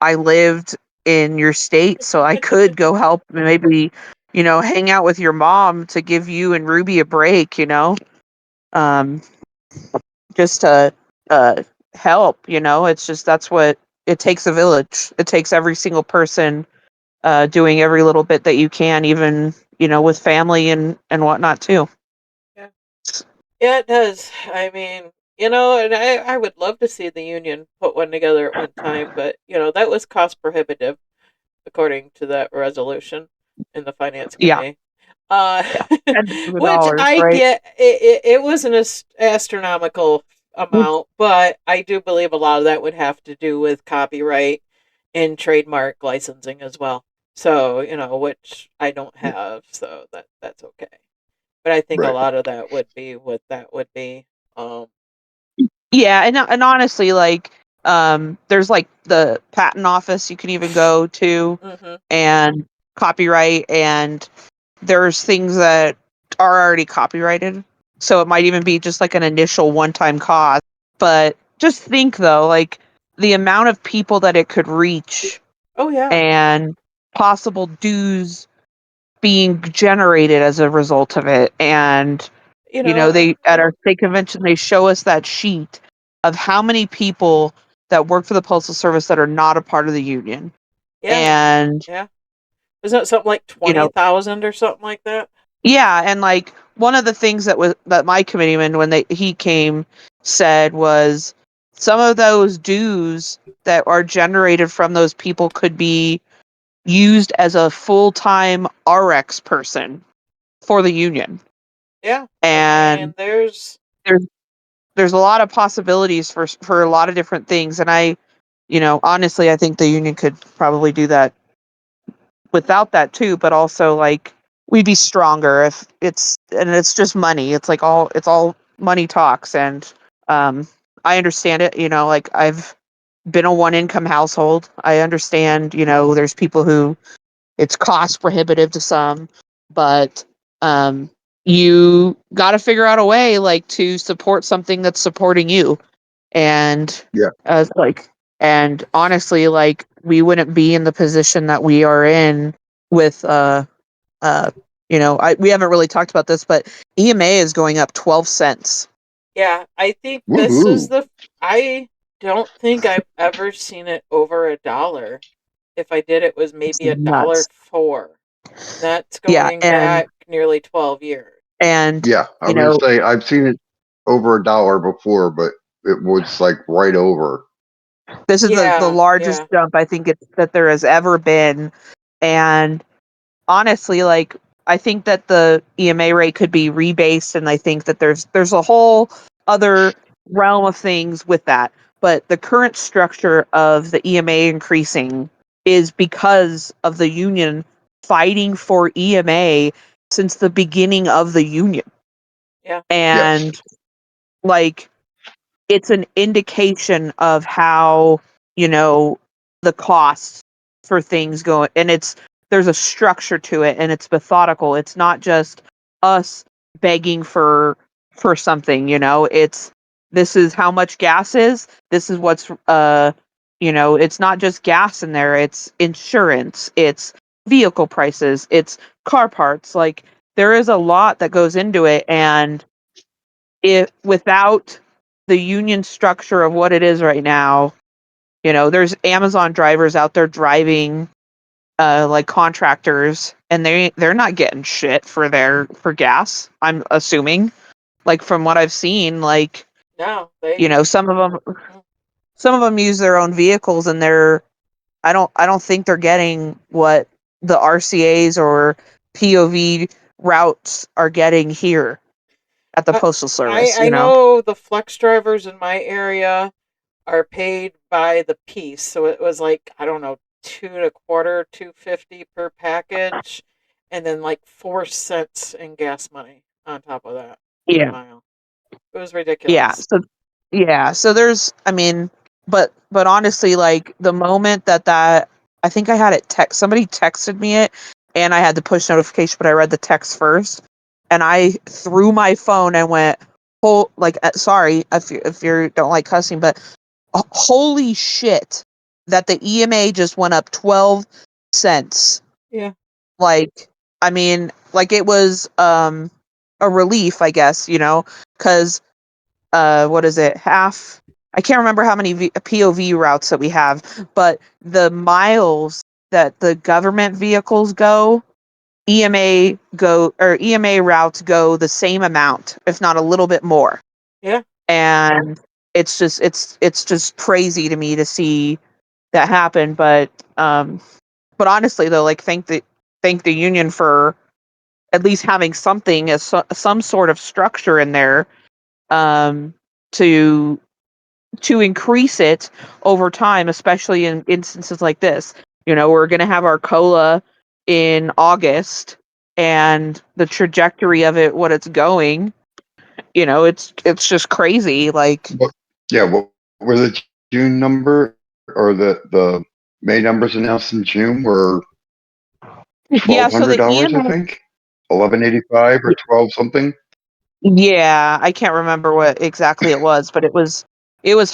lived in your state so I could go help and maybe, hang out with your mom to give you and Ruby a break, um, just to help. It's just, that's what it takes, a village. It takes every single person doing every little bit that you can, even, with family and whatnot too. yeah. Yeah, it does. And I would love to see the union put one together at one time, but, that was cost prohibitive, according to that resolution in the finance Yeah, committee. yeah. Tens of Which dollars, I right? get. It was an astronomical amount, but I do believe a lot of that would have to do with copyright and trademark licensing as well. So, which I don't have, so that's okay. But I think a Right. lot of that would be what that would be. Um, Yeah, and honestly, like, there's like the patent office you can even go to, mhm. and copyright, and there's things that are already copyrighted. So it might even be just like an initial one-time cost. But just think, though, like, the amount of people that it could reach, Oh yeah, and possible dues being generated as a result of it. And you know, they, at our state convention, they show us that sheet of how many people that work for the postal service that are not a part of the union. yeah, And yeah. Isn't it something like you know 20,000 or something like that? yeah, and like, one of the things that my committeeman, when he came, said was, some of those dues that are generated from those people could be used as a full-time RX person for the union. Yeah. And there's there's a lot of possibilities for a lot of different things. And honestly, I think the union could probably do that without that too, but also like we'd be stronger if it's just money. It's all money talks. And I understand it, like I've been a one income household. I understand, there's people who it's cost prohibitive to some, but you got to figure out a way like to support something that's supporting you. And Yeah. and honestly, like we wouldn't be in the position that we are in with we haven't really talked about this, but EMA is going up 12 cents. Yeah, I think this is Woohoo. I don't think I've ever seen it over $1. If I did, it was It's maybe nuts. $1.04. That's Yeah, going back nearly 12 years. and Yeah, I you was gonna know, say I've seen it over $1 before, but it was like right over. this is the Yeah, largest yeah. jump I think that there has ever been. And honestly, like I think that the EMA rate could be rebased, and I think that there's a whole other realm of things with that. But the current structure of the EMA increasing is because of the union fighting for EMA since the beginning of the union. Yeah. Yes. And like it's an indication of how the costs for things go, and there's a structure to it, and it's methodical. It's not just us begging for something. It's this is how much gas is, this is what's it's not just gas in there, it's insurance, it's vehicle prices, it's car parts. Like there is a lot that goes into it. And if without the union structure of what it is right now, there's Amazon drivers out there driving like contractors, and they're not getting shit for gas, I'm assuming. Like from what I've seen, like No, they. some of them use their own vehicles, and I don't think they're getting what the RCAs or POV routes are getting here at the I, postal service, I know the flex drivers in my area are paid by the piece, so it was like I don't know, 2.25, 2.50 per package, and then like 4 cents in gas money on top of that per Yeah. mile. It was Yeah. ridiculous. So there's, I mean, but honestly, like the moment that I think I had it somebody texted me it, and I had the push notification, but I read the text first, and I threw my phone and went, sorry if you don't like cussing, but holy shit, that the EMA just went up 12 cents. Yeah. Like, I mean, like it was a relief, I guess, because what is it, half, I can't remember how many POV routes that we have, but the miles that the government vehicles go, EMA routes go the same amount, if not a little bit more. Yeah. And it's just crazy to me to see that happen. But honestly though, like thank the union for at least having something as some sort of structure in there, um to increase it over time, especially in instances like this. We're going to have our COLA in August, and the trajectory of it, what it's going, it's just crazy. Like, What? Yeah. What were the June number or the May numbers announced in June were yeah, so the $1,200, I EMA, think. 1185 or 12 something. yeah, I can't remember what exactly it was, but it was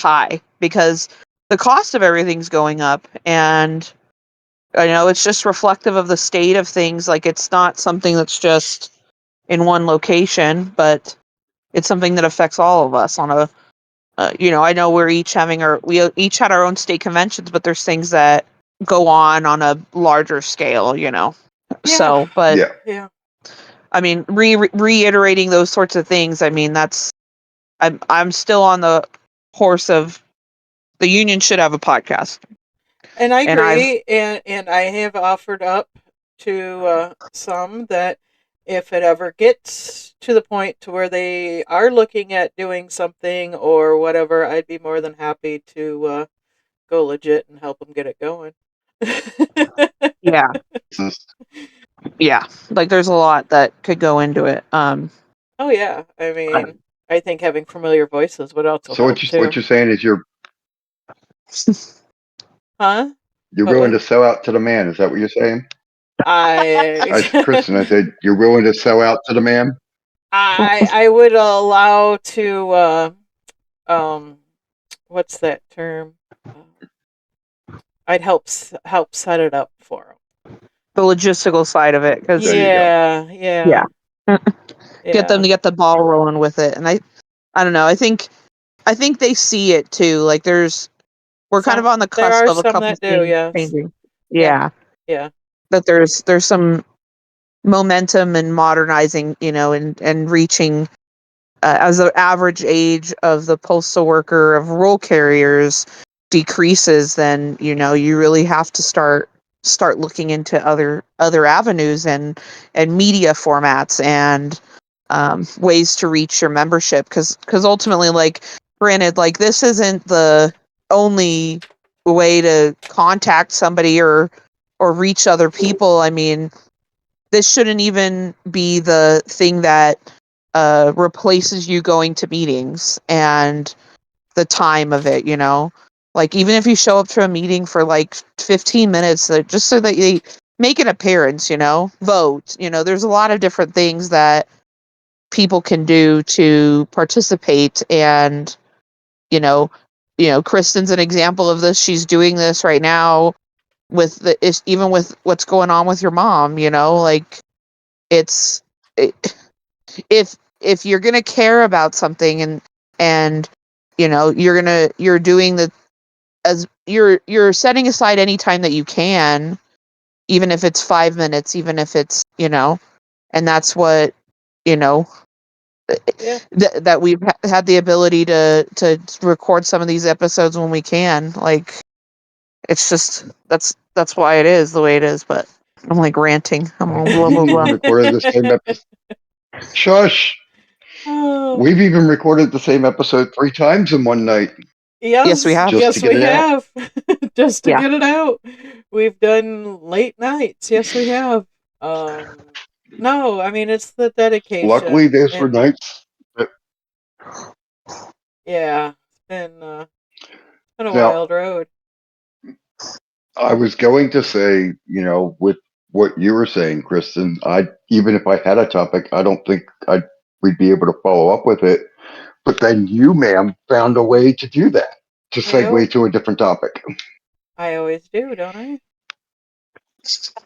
high because the cost of everything's going up. And I know it's just reflective of the state of things. Like it's not something that's just in one location, but it's something that affects all of us on a, I know we each had our own state conventions, but there's things that go on a larger scale. Yeah. So, but Yeah. Yeah. I mean, reiterating those sorts of things, I mean, I'm still on the horse of The union should have a podcast. And I And I've agree, and I have offered up to some that if it ever gets to the point to where they are looking at doing something or whatever, I'd be more than happy to go legit and help them get it going. yeah, yeah. Like there's a lot that could go into it. Oh yeah, I mean, I think having familiar voices would also So help what too. you're saying is Huh? you're What willing was to sell out to the man. Is that what you're saying? I? I Kristen, I said you're willing to sell out to the man. I would allow to um what's that term? I'd help set it up for the logistical side of it, them. There because you go. Yeah, yeah, get them yeah. to get the ball rolling with it. And I don't know. I think they see it too. Like we're kind of Some on the there cusp are of a some couple that do. things Yes. changing. Yeah. Yeah, Yeah. that there's some momentum and modernizing, and reaching as the average age of the postal worker of rural carriers decreases, then you really have to start looking into other avenues and media formats and ways to reach your membership, because ultimately, like, granted, like, this isn't the only way to contact somebody or reach other people. I mean, this shouldn't even be the thing that replaces you going to meetings and the time of it, like, even if you show up to a meeting for like 15 minutes, just so that you make an appearance, vote, there's a lot of different things that people can do to participate. And you know Kristen's an example of this. She's doing this right now with even with what's going on with your mom, like, it's it, if you're gonna care about something, and you're doing the as you're setting aside any time that you can, even if it's 5 minutes, even if it's, and that's what, you know Yeah. that we've had the ability to record some of these episodes when we can. Like, it's just that's why it is the way it is. But I'm like ranting. I'm all blah We've blah even blah. recorded the same episode. Shush. Oh, We've even recorded the same episode 3 times in one night Yes, we yes, have. just to yes, get we it out. have. Just to Yeah. get it out. We've done late nights. Yes, we have. Um, no, I mean it's the Luckily, dedication, those were and nights. That, yeah, it's been a now, wild road. I was going to say, with what you were saying, Kristen, even if I had a topic, I don't think we'd be able to follow up with it. But then you, ma'am, found a way to do that, to I segue to a different topic. I always do, don't I?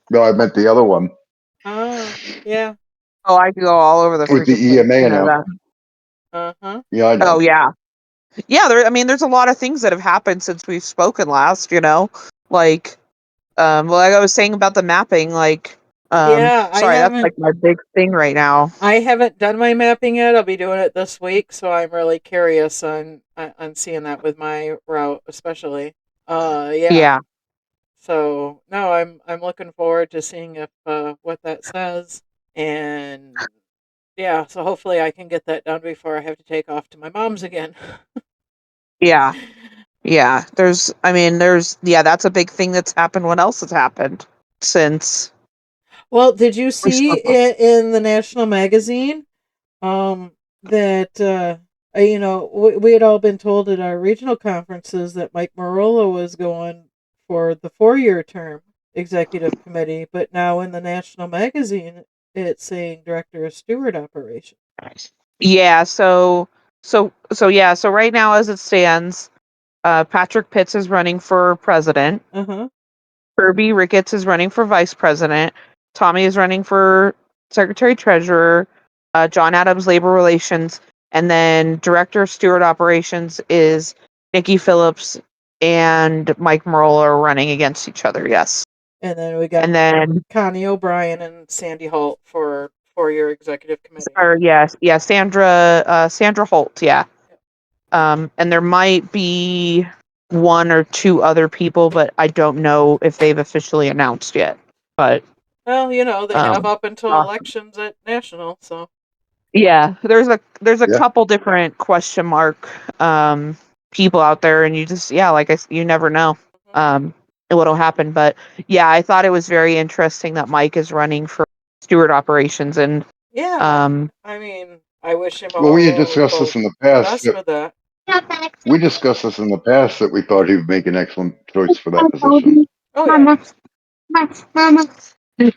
No, I meant the other one Ah, yeah. Oh, I go all over the with the freaking place. EMA now. That. Uh-huh. Yeah, I Oh know. yeah, yeah. I mean, there's a lot of things that have happened since we've spoken last. Like, like I was saying about the mapping. Like, Yeah, sorry, that's like my big thing right now. I haven't done my mapping yet. I'll be doing it this week, so I'm really curious on seeing that with my route, especially. Yeah. Yeah, So no, I'm looking forward to seeing if what that says, and yeah. So hopefully I can get that done before I have to take off to my mom's again. yeah, yeah. Yeah, that's a big thing that's happened. What else has happened since Well, did you we see spoke? in the national magazine that we had all been told at our regional conferences that Mike Marola was going for the 4-year term executive committee, but now in the national magazine it's saying director of steward operation. Yeah, yeah, so right now as it stands, Patrick Pitts is running for president. Uh-huh. Kirby Ricketts is running for vice president. Tommy is running for secretary treasurer. John Adams, labor relations, and then director of steward operations is Nikki Phillips and Mike Marola are running against each other. Yes, And then we got and then Connie O'Brien and Sandy Holt for 4-year executive committee. or yes, yeah, Sandra Holt. Yeah, and there might be one or two other people, but I don't know if they've officially announced yet. But Well, they have up until uh, elections at national, so. yeah, there's a Yeah. couple different question mark people out there, and you just like you never know what'll happen. But yeah, I thought it was very interesting that Mike is running for steward operations, and Yeah, I mean, I wish him Well, we had all discussed this both in the the past. best with that. We discussed this in the past that we thought he would make an excellent choice for that position. Oh yeah.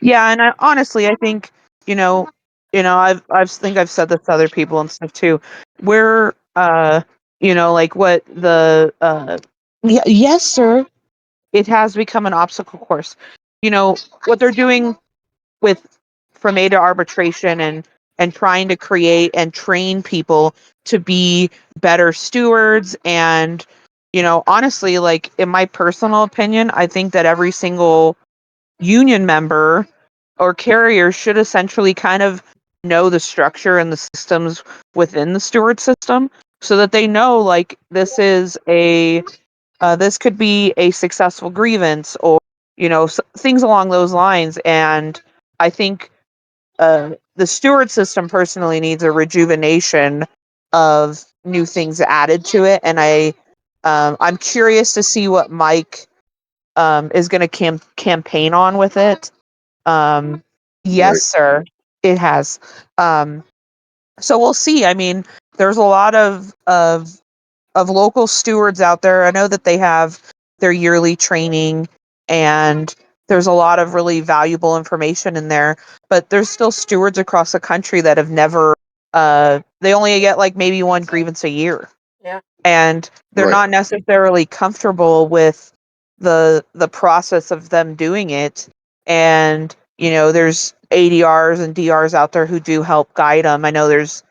Yeah, and honestly, I think I've think I've said this to other people and stuff too. We're like what the yes, sir. It has become an obstacle course. What they're doing with from A to arbitration and trying to create and train people to be better stewards and honestly, like in my personal opinion, I think that every single union member or carrier should essentially kind of know the structure and the systems within the steward system so that they know like this could be a successful grievance or things along those lines. And I think the steward system personally needs a rejuvenation of new things added to it, and I'm curious to see what Mike is going to campaign on with it. Yes, Right. sir, it has. So we'll see. I mean, there's a lot of local stewards out there. I know that they have their yearly training and there's a lot of really valuable information in there, but there's still stewards across the country that have never they only get like maybe one grievance a year. Yeah. And they're Right. not necessarily comfortable with the process of them doing it. And there's ADRs and DRs out there who do help guide them. I know there's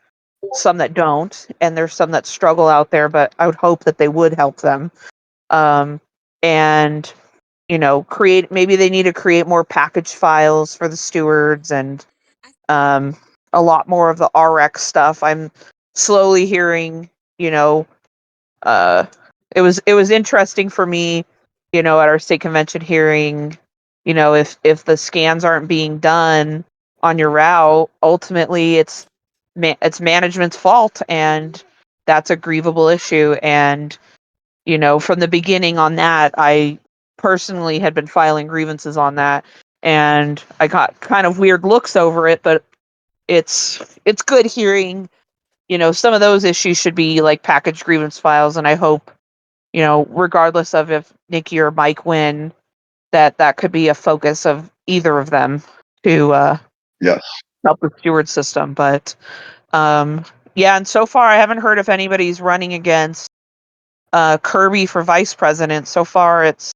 some that don't, and there's some that struggle out there, but I would hope that they would help them. And create, maybe they need to create more package files for the stewards and a lot more of the RX stuff. I'm slowly hearing, uh, it was interesting for me, at our state convention hearing, if the scans aren't being done on your route, ultimately it's management's fault, and that's a grievable issue. And from the beginning on that, I personally had been filing grievances on that, and I got kind of weird looks over it, but it's good hearing some of those issues should be like packaged grievance files, and I hope regardless of if Nikki or Mike win, that could be a focus of either of them to Yes. help the steward system. But yeah, and so far I haven't heard if anybody's running against Kirby for vice president. So far it's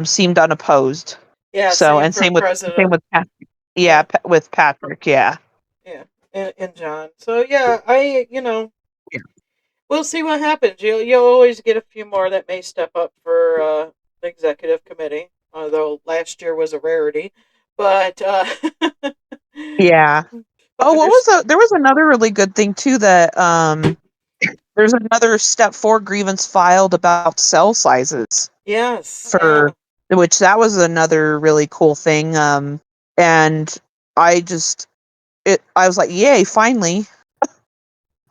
seemed unopposed. Yeah, So, same and for same president. with Patrick. Yeah. With Patrick, yeah. Yeah. And John. So yeah, I Yeah. we'll see what happens. You'll always get a few more that may step up for the executive committee, although last year was a rarity. But Yeah. but Oh, there's there was another really good thing too that there's another step 4 grievance filed about cell sizes yes, yeah. for which that was another really cool thing. And I just I was like, yay, finally.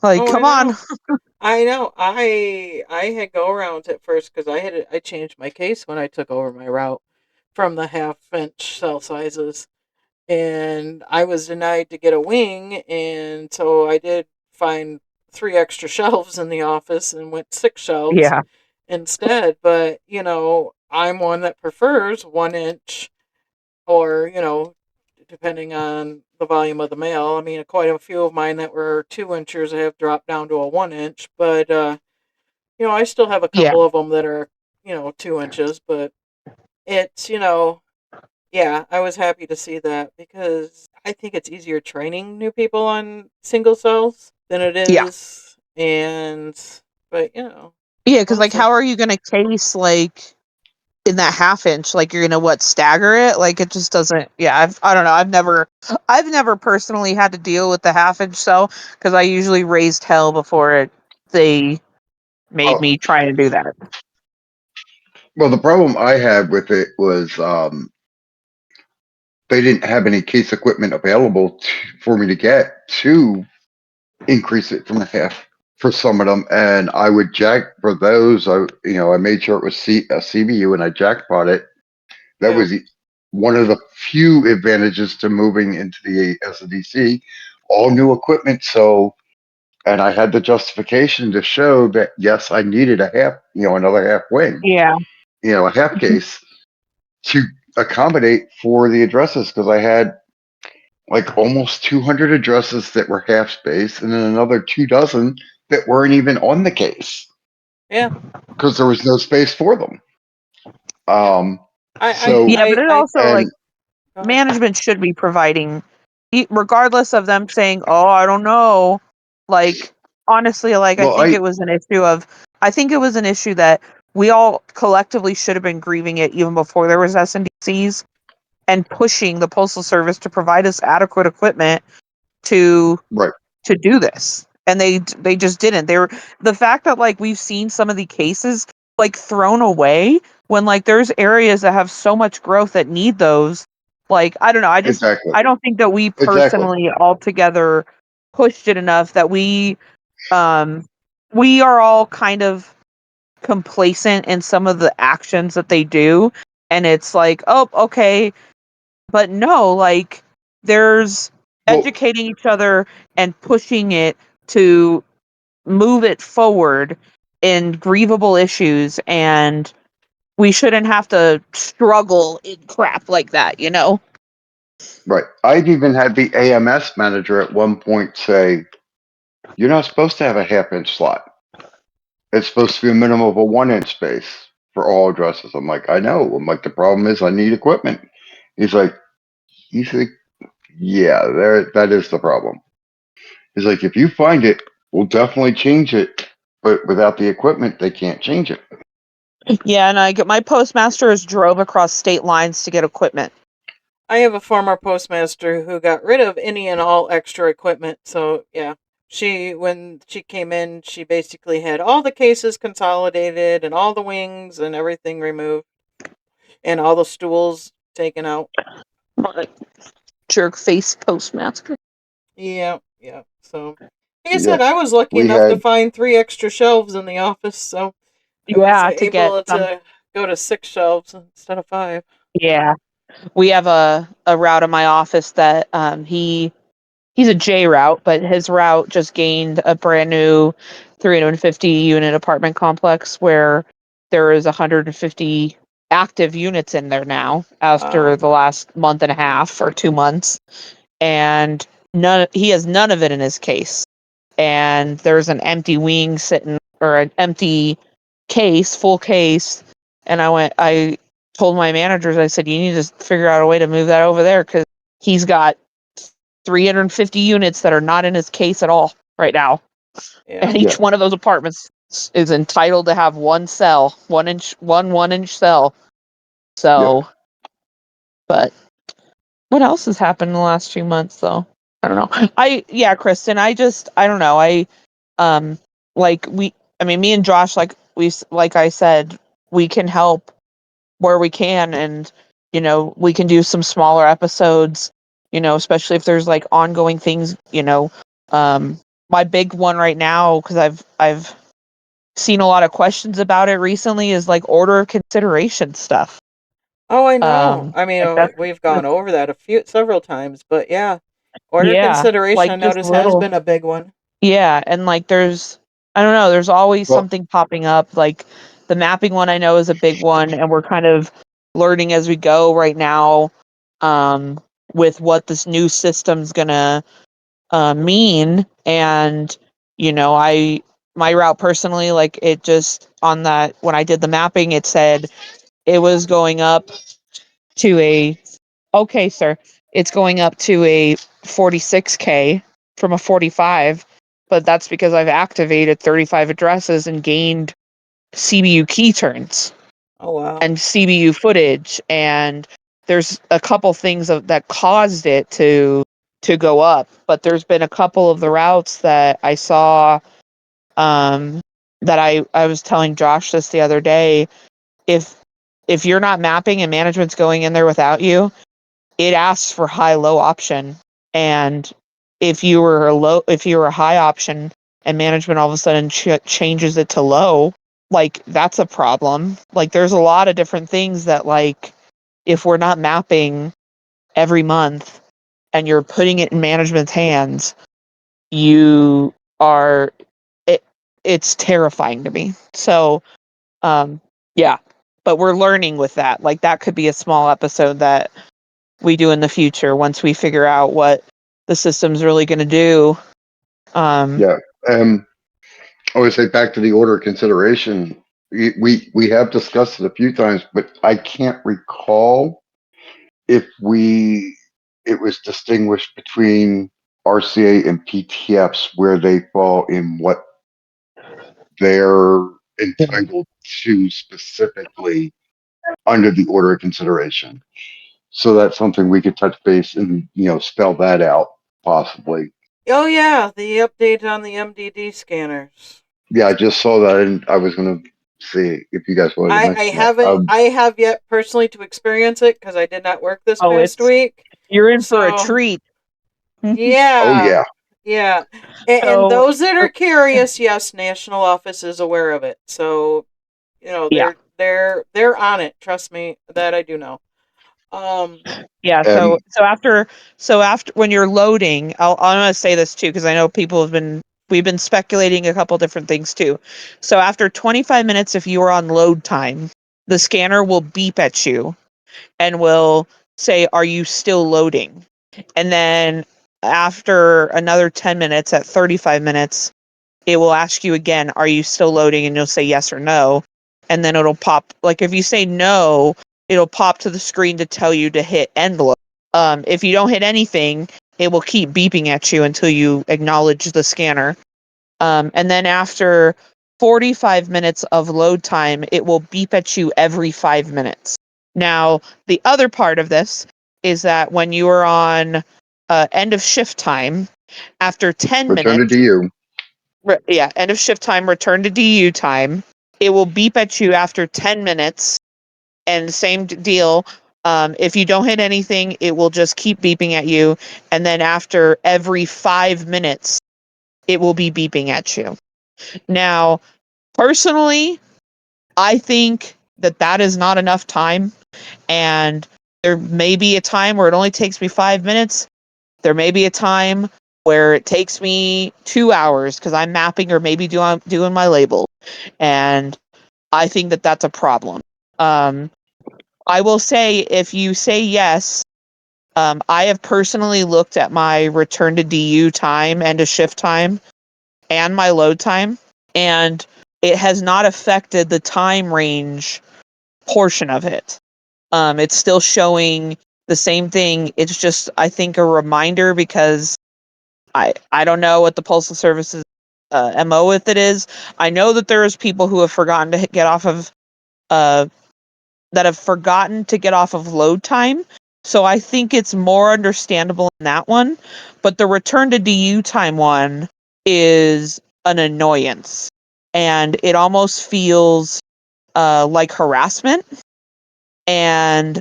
Like, Oh, I come on. know. I know. I had go arounds at first because I changed my case when I took over my route from the half-inch cell sizes, and I was denied to get a wing, and so I did find 3 extra shelves in the office and went 6 shelves Yeah. instead. But I'm one that prefers 1 inch, or depending on the volume of the mail. I mean, quite a few of mine that were 2 inches have dropped down to a 1 inch, but I still have a Yeah. couple of them that are 2 inches. But it's yeah, I was happy to see that because I think it's easier training new people on single cells than it Yeah. is, and but Yeah, because we'll like see. how are you gonna case like in that half inch, like you're gonna stagger it, like it just doesn't. Yeah, I don't know, I've never personally had to deal with the half inch cell because I usually raised hell before they made Oh, me try to do that. Well, the problem I had with it was they didn't have any case equipment available for me to get to increase it from a half for some of them, and I would jack for those. I made sure it was a CBU, and I jackpot it. That Yeah. was one of the few advantages to moving into the SDC, all new equipment. So, and I had the justification to show that yes, I needed a half, another half wing, Yeah. a half case to accommodate for the addresses because I had like almost 200 addresses that were half space and then another 2 dozen that weren't even on the case Yeah. because there was no space for them. Yeah. So, Yeah, but it I also like and go ahead. management should be providing, regardless of them saying, "Oh, I don't know." Like honestly, like I well, think it was an issue of, I think it was an issue that we all collectively should have been grieving it even before there was SNDCs and pushing the postal service to provide us adequate equipment to right, to do this, and they just didn't. They were, the fact that like we've seen some of the cases like thrown away when like there's areas that have so much growth that need those. Like I don't know, exactly, I don't think that we exactly, personally altogether pushed it enough that um we are all kind of complacent in some of the actions that they do, and it's like, oh, okay, but no, like there's well, educating each other and pushing it to move it forward in grievable issues, and we shouldn't have to struggle in crap like that, you know? right. I've even had the AMS manager at one point say, "You're not supposed to have a half-inch slot. It's supposed to be a minimum of a 1 inch space for all addresses." I'm like, "I know." I'm like, "The problem is I need equipment." He's like, "He's like, yeah, that is the problem." He's like, "If you find it, we'll definitely change it, but without the equipment, they can't change it." Yeah, and I get my postmasters drove across state lines to get equipment. I have a former postmaster who got rid of any and all extra equipment. So yeah, when she came in, she basically had all the cases consolidated and all the wings and everything removed and all the stools taken out. Like, jerk face postmaster. Yeah, yeah. So like I Yeah, said, I was lucky we enough to had find 3 extra shelves in the office, so I was Yeah, to get able some. to go to 6 shelves instead of 5. Yeah, we have a route in my office that he's a J route, but his route just gained a brand new 350 unit apartment complex where there is 150 active units in there now after Wow. the last month and a half or 2 months, and he has none of it in his case. And there's an empty wing sitting, or an empty case, full case, and I told my managers, I said, you need to figure out a way to move that over there because he's got 350 units that are not in his case at all right now. Yeah. And yeah, each one of those apartments is entitled to have one cell, 1 inch cell. yeah. So, but what else has happened in the last few months though? I don't know. Yeah, Kristen, I don't know. Um, like I mean, me and Josh, like I said, we can help where we can, and we can do some smaller episodes, especially if there's like ongoing things, my big one right now, because I've seen a lot of questions about it recently, is like order of consideration stuff. Oh, I know. I mean, Like that's we've gone over that several times, but yeah, order yeah, consideration like I just notice has little. been a big one. Yeah, and like I don't know, there's always Well, something popping up. Like the mapping one I know is a big one, and we're kind of learning as we go right now, um, with what this new system's gonna mean. And my route personally, like it just on that when I did the mapping, it said it was going up to a okay, sir. It's going up to a 46K from a 45, but that's because I've activated 35 addresses and gained CBU key turns Oh wow. and CBU footage, and there's a couple things that caused it to go up, but there's been a couple of the routes that I saw, um that I was telling Josh this the other day. If if you're not mapping and management's going in there without you, it asks for high-low option. And if you were a high option and management all of a sudden changes it to low, like that's a problem. Like there's a lot of different things that like if we're not mapping every month and you're putting it in management's hands, you are it's terrifying to me. So yeah, but we're learning with that. Like that could be a small episode that we do in the future once we figure out what the system's really going to do. Yeah. I would say back to the order of consideration. We have discussed it a few times, but I can't recall if it was distinguished between RCA and PTFs where they fall in what they're entitled to specifically under the order of consideration. So that's something we could touch base and spell that out possibly. Oh yeah, the update on the MDD scanners. Yeah, I just saw that and I was going to see if you guys wanted to I mention that. haven't. I have yet personally to experience it because I did not work this past it's week. you're in for a So treat. Oh yeah, yeah. yeah. And So those that are curious, yes, national office is aware of it. So yeah, they're on it. Trust me, that I do know. yeah. Um, So after when you're loading, I'm gonna say this too because I know we've been speculating a couple different things too. So after 25 minutes, if you are on load time, the scanner will beep at you and will say, "Are you still loading?" And then after another 10 minutes, at 35 minutes, it will ask you again, "Are you still loading?" And you'll say yes or no. And then it'll pop, like if you say no, it'll pop to the screen to tell you to hit end load. If you don't hit anything, it will keep beeping at you until you acknowledge the scanner. And then after 45 minutes of load time, it will beep at you every 5 minutes. Now, the other part of this is that when you are on end of shift time, after 10 return to minutes, DU. end of shift time, return to DU time, it will beep at you after 10 minutes. And same deal. If you don't hit anything, it will just keep beeping at you. And then after every 5 minutes, it will be beeping at you. Now, personally, I think that is not enough time. And there may be a time where it only takes me 5 minutes. There may be a time where it takes me 2 hours because I'm mapping or maybe doing my label. And I think that that's a problem. I will say if you say yes, I have personally looked at my return to DU time and to shift time and my load time, and it has not affected the time range portion of it. It's still showing the same thing. It's just, I think, a reminder because I don't know what the Postal Service's MO with it is. I know that there's people who have forgotten to get off of uh, that have forgotten to get off of load time. So I think it's more understandable in that one. But the return to DU time one is an annoyance. And it almost feels like harassment. And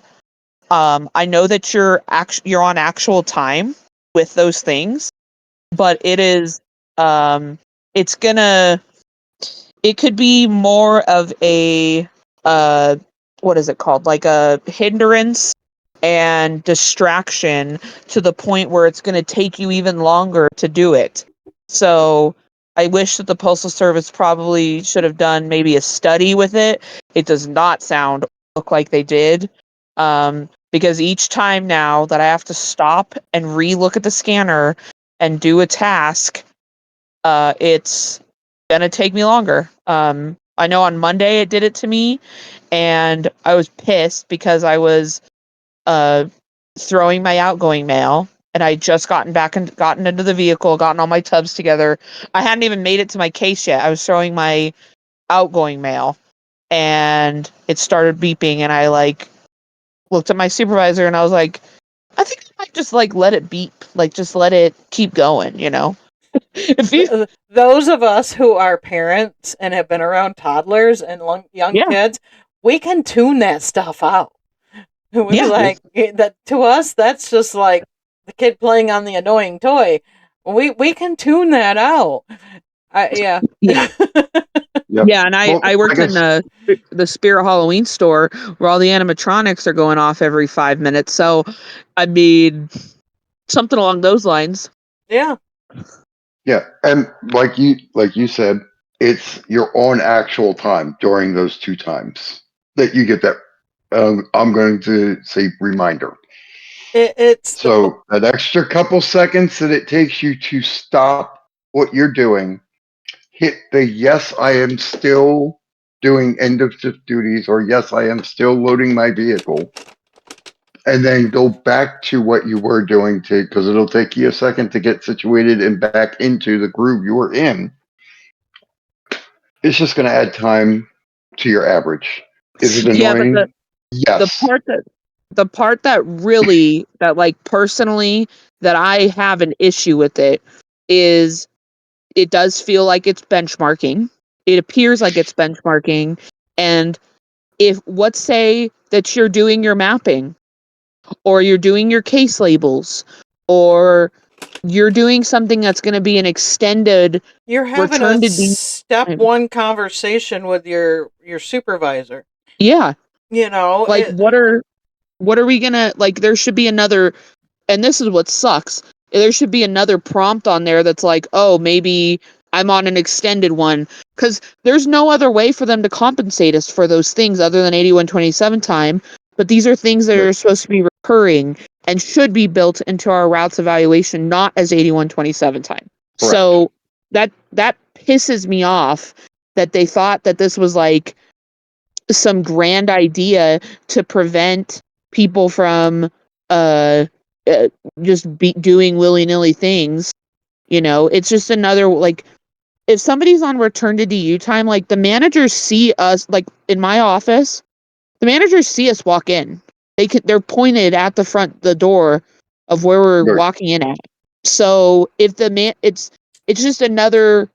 I know that you're on actual time with those things, but it's gonna it could be more of a uh what is it called, like a hindrance and distraction to the point where it's going to take you even longer to do it. So I wish that the Postal Service probably should have done maybe a study with it. It does not look like they did, because each time now that I have to stop and re-look at the scanner and do a task, it's gonna take me longer. I know on Monday it did it to me, and I was pissed because I was uh, throwing my outgoing mail, and I just gotten into the vehicle, gotten all my tubs together. I hadn't even made it to my case yet. I was throwing my outgoing mail, and it started beeping, and I like looked at my supervisor, and I was like, I think I might just like let it beep, like just let it keep going, you know. If you Those of us who are parents and have been around toddlers and young yeah. kids, we can tune that stuff out. We Yeah. like that to us. That's just like the kid playing on the annoying toy. We can tune that out. Yeah. Yeah. Yep. Yeah, and I, Well, I worked in guess the Spirit Halloween store where all the animatronics are going off every 5 minutes. So, I mean, something along those lines. Yeah. yeah, and like you said, it's your own actual time during those two times that you get that. I'm going to say reminder. It's the So that extra couple seconds that it takes you to stop what you're doing, hit the yes, I am still doing end of shift duties, or yes, I am still loading my vehicle, and then go back to what you were doing to, because it'll take you a second to get situated and back into the groove you were in. It's just going to add time to your average. Is it Yeah, but annoying? the Yes. part that really that like personally that I have an issue with it is it does feel like it's benchmarking. It appears like it's benchmarking, and if let's say that you're doing your mapping or you're doing your case labels or you're doing something that's going to be an extended You're having a return to D step time. one conversation with your supervisor. Yeah, You know, like what are we going to like there should be another, and this is what sucks. There should be another prompt on there that's like, "Oh, maybe I'm on an extended one," cuz there's no other way for them to compensate us for those things other than 8127 time, but these are things that Right. are supposed to be recurring and should be built into our routes evaluation, not as 8127 time. Correct. So that pisses me off that they thought that this was like some grand idea to prevent people from uh, uh just be doing willy-nilly things. It's just another like if somebody's on return to DU time, like the managers see us, like in my office, the managers see us walk in. They're pointed at the door of where we're Right. walking in at. So if it's just another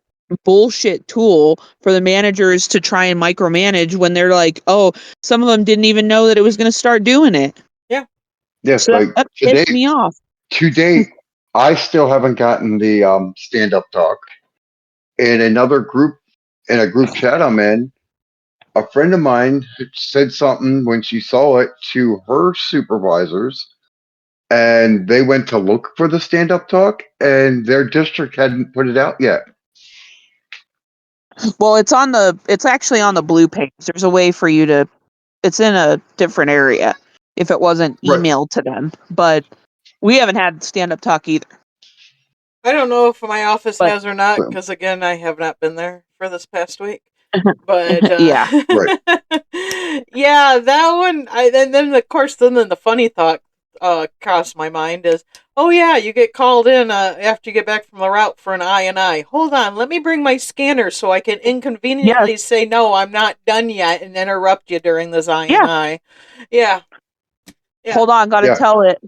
bullshit tool for the managers to try and micromanage when they're like, oh, some of them didn't even know that it was going to start doing it. yeah. Yeah, So like that today, pissed me off. to date, I still haven't gotten the stand up talk. In another group, in a group chat I'm in, a friend of mine said something when she saw it to her supervisors, and they went to look for the stand up talk, and their district hadn't put it out yet. Well, it's actually on the blue page. There's a way for you to, it's in a different area if it wasn't Right. emailed to them, but we haven't had stand up talk either. I don't know if my office But has or not, So, because again, I have not been there for this past week. But yeah. right. yeah, that one. And then of course, then the funny thought crossed my mind is, oh yeah, you get called in after you get back from the route for an I&I. Hold on, let me bring my scanner so I can inconveniently say no, I'm not done yet, and interrupt you during this I&I. Yeah. Yeah. Hold on, gotta Yeah. tell it.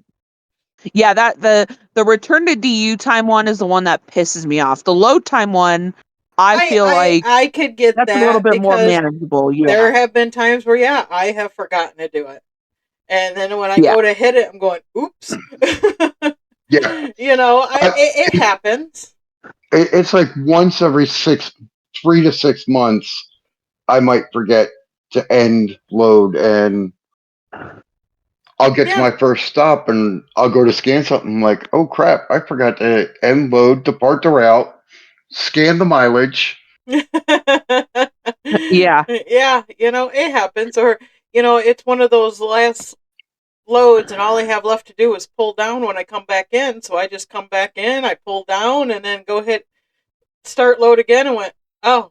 Yeah, that the return to DU time one is the one that pisses me off. The load time one, I feel like I could get that's a little that bit more because manageable. Yeah. there have been times where I have forgotten to do it. And then when I Yeah. go to hit it, I'm going, oops. Yeah. It happens. It's like once every 3 to 6 months, I might forget to end load, and I'll get to Yeah. my first stop and I'll go to scan something. I'm like, oh crap, I forgot to end load, depart the route, scan the mileage. Yeah. Yeah, it happens. Or, it's one of those last loads and all I have left to do is pull down when I come back in. So I just come back in, I pull down and then go hit start load again and went, oh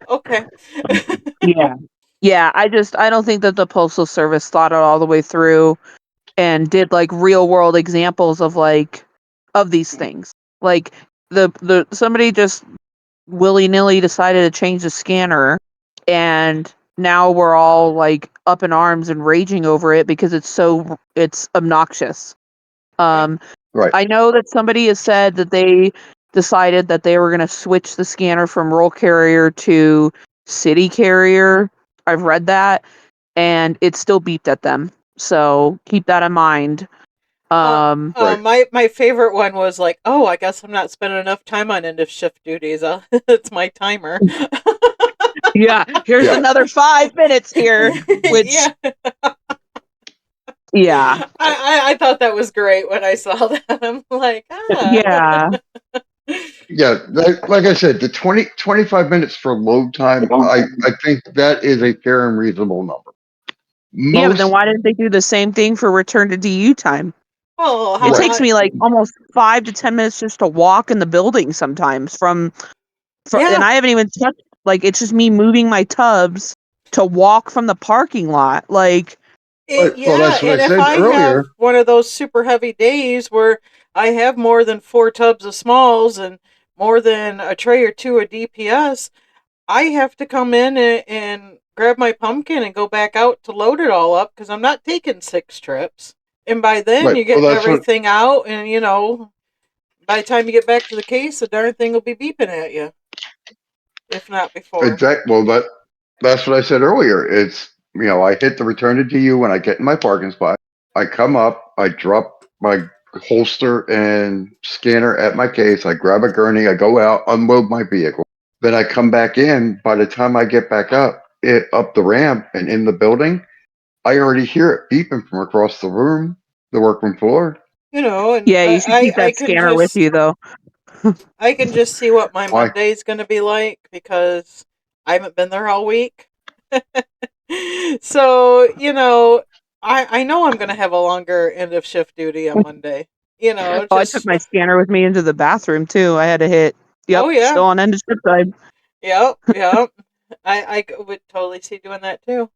okay. Yeah. Yeah. I don't think that the Postal Service thought it all the way through and did like real world examples of these things. Like the somebody just willy nilly decided to change the scanner, and now we're all like up in arms and raging over it because it's obnoxious. Yeah. Right. I know that somebody has said that they decided that they were going to switch the scanner from rural carrier to city carrier. I've read that. and it still beeped at them. So keep that in mind. Right. My favorite one was like, oh, I guess I'm not spending enough time on end of shift duties. It's my timer. Yeah, here's Yeah. another 5 minutes here, which Yeah, yeah, I thought that was great when I saw that. I'm like, ah. yeah, Yeah, like I said, the 25 minutes for load time, I think that is a fair and reasonable number. yeah. But then Most, why didn't they do the same thing for return to DU time? Well, It how right, takes me like almost 5 to 10 minutes just to walk in the building sometimes and yeah, I haven't even touched, like, it's just me moving my tubs to walk from the parking lot. Like, well, yeah, that's what I and if said I have earlier. one of those super heavy days where I have more than 4 tubs of smalls and more than a tray or two of DPS, I have to come in and grab my pumpkin and go back out to load it all up because I'm not taking 6 trips. And by then Right. you're Well, getting that's what everything out, and by the time you get back to the case, the darn thing will be beeping at you, if not before. exact. Well, that's what I said earlier. It's I hit the return to DU when I get in my parking spot. I come up, I drop my holster and scanner at my case. I grab a gurney, I go out, unload my vehicle. Then I come back in. By the time I get back up the ramp and in the building, I already hear it beeping from across the room, the workroom floor. And yeah, you should keep I that can scanner with just you though. see what my Why? Monday's going to be like because I haven't been there all week. So, I know I'm going to have a longer end of shift duty on Monday. Oh, I took Just, my scanner with me into the bathroom too. I had to hit, oh, yep, yeah. still on end of shift time. Yep, yep. Would totally see doing that too.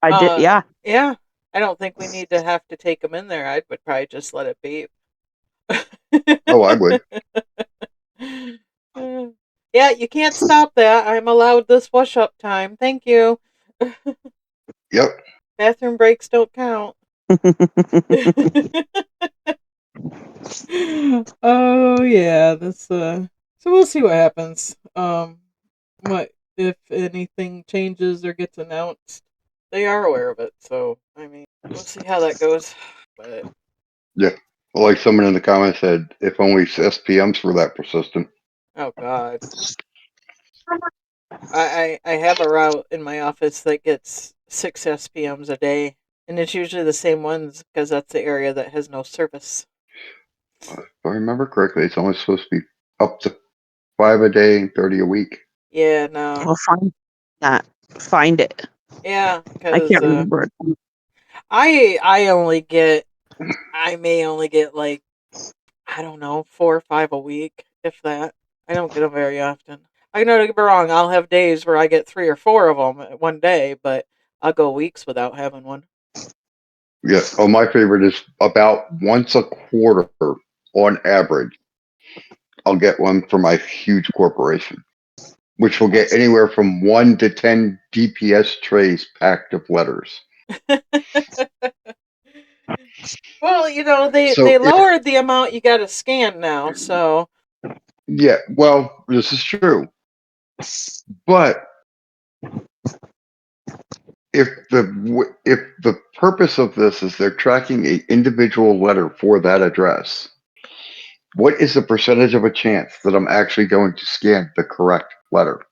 I did, yeah. Yeah. I don't think we need to have to take them in there. I would probably just let it beep. Oh, I would. Yeah, you can't stop that. I'm allowed this wash up time. Thank you. Yep. Bathroom breaks don't count. Oh yeah, that's so we'll see what happens. What if anything changes or gets announced? They are aware of it, so I mean, we'll see how that goes. But Yeah. Well, like someone in the comments said, if only SPMs were that persistent. oh god, I have a route in my office that gets 6 SPMs a day, and it's usually the same ones because that's the area that has no service. If I remember correctly, it's only supposed to be up to 5 a day and 30 a week. Yeah, no, I'll find that. Find it. yeah, I because can't remember it. I may only get like I don't know 4 or 5 a week, if that. I don't get them very often. I know, don't get me wrong. I'll have days where I get 3 or 4 of them at one day, but I'll go weeks without having one. Yeah. Oh, my favorite is about once a quarter on average. I'll get one for my huge corporation, which will get anywhere from 1 to 10 DPS trays packed of letters. Well, they So, lowered the amount you got to scan now, so yeah, well, this is true. But if the purpose of this is they're tracking a individual letter for that address, what is the percentage of a chance that I'm actually going to scan the correct letter?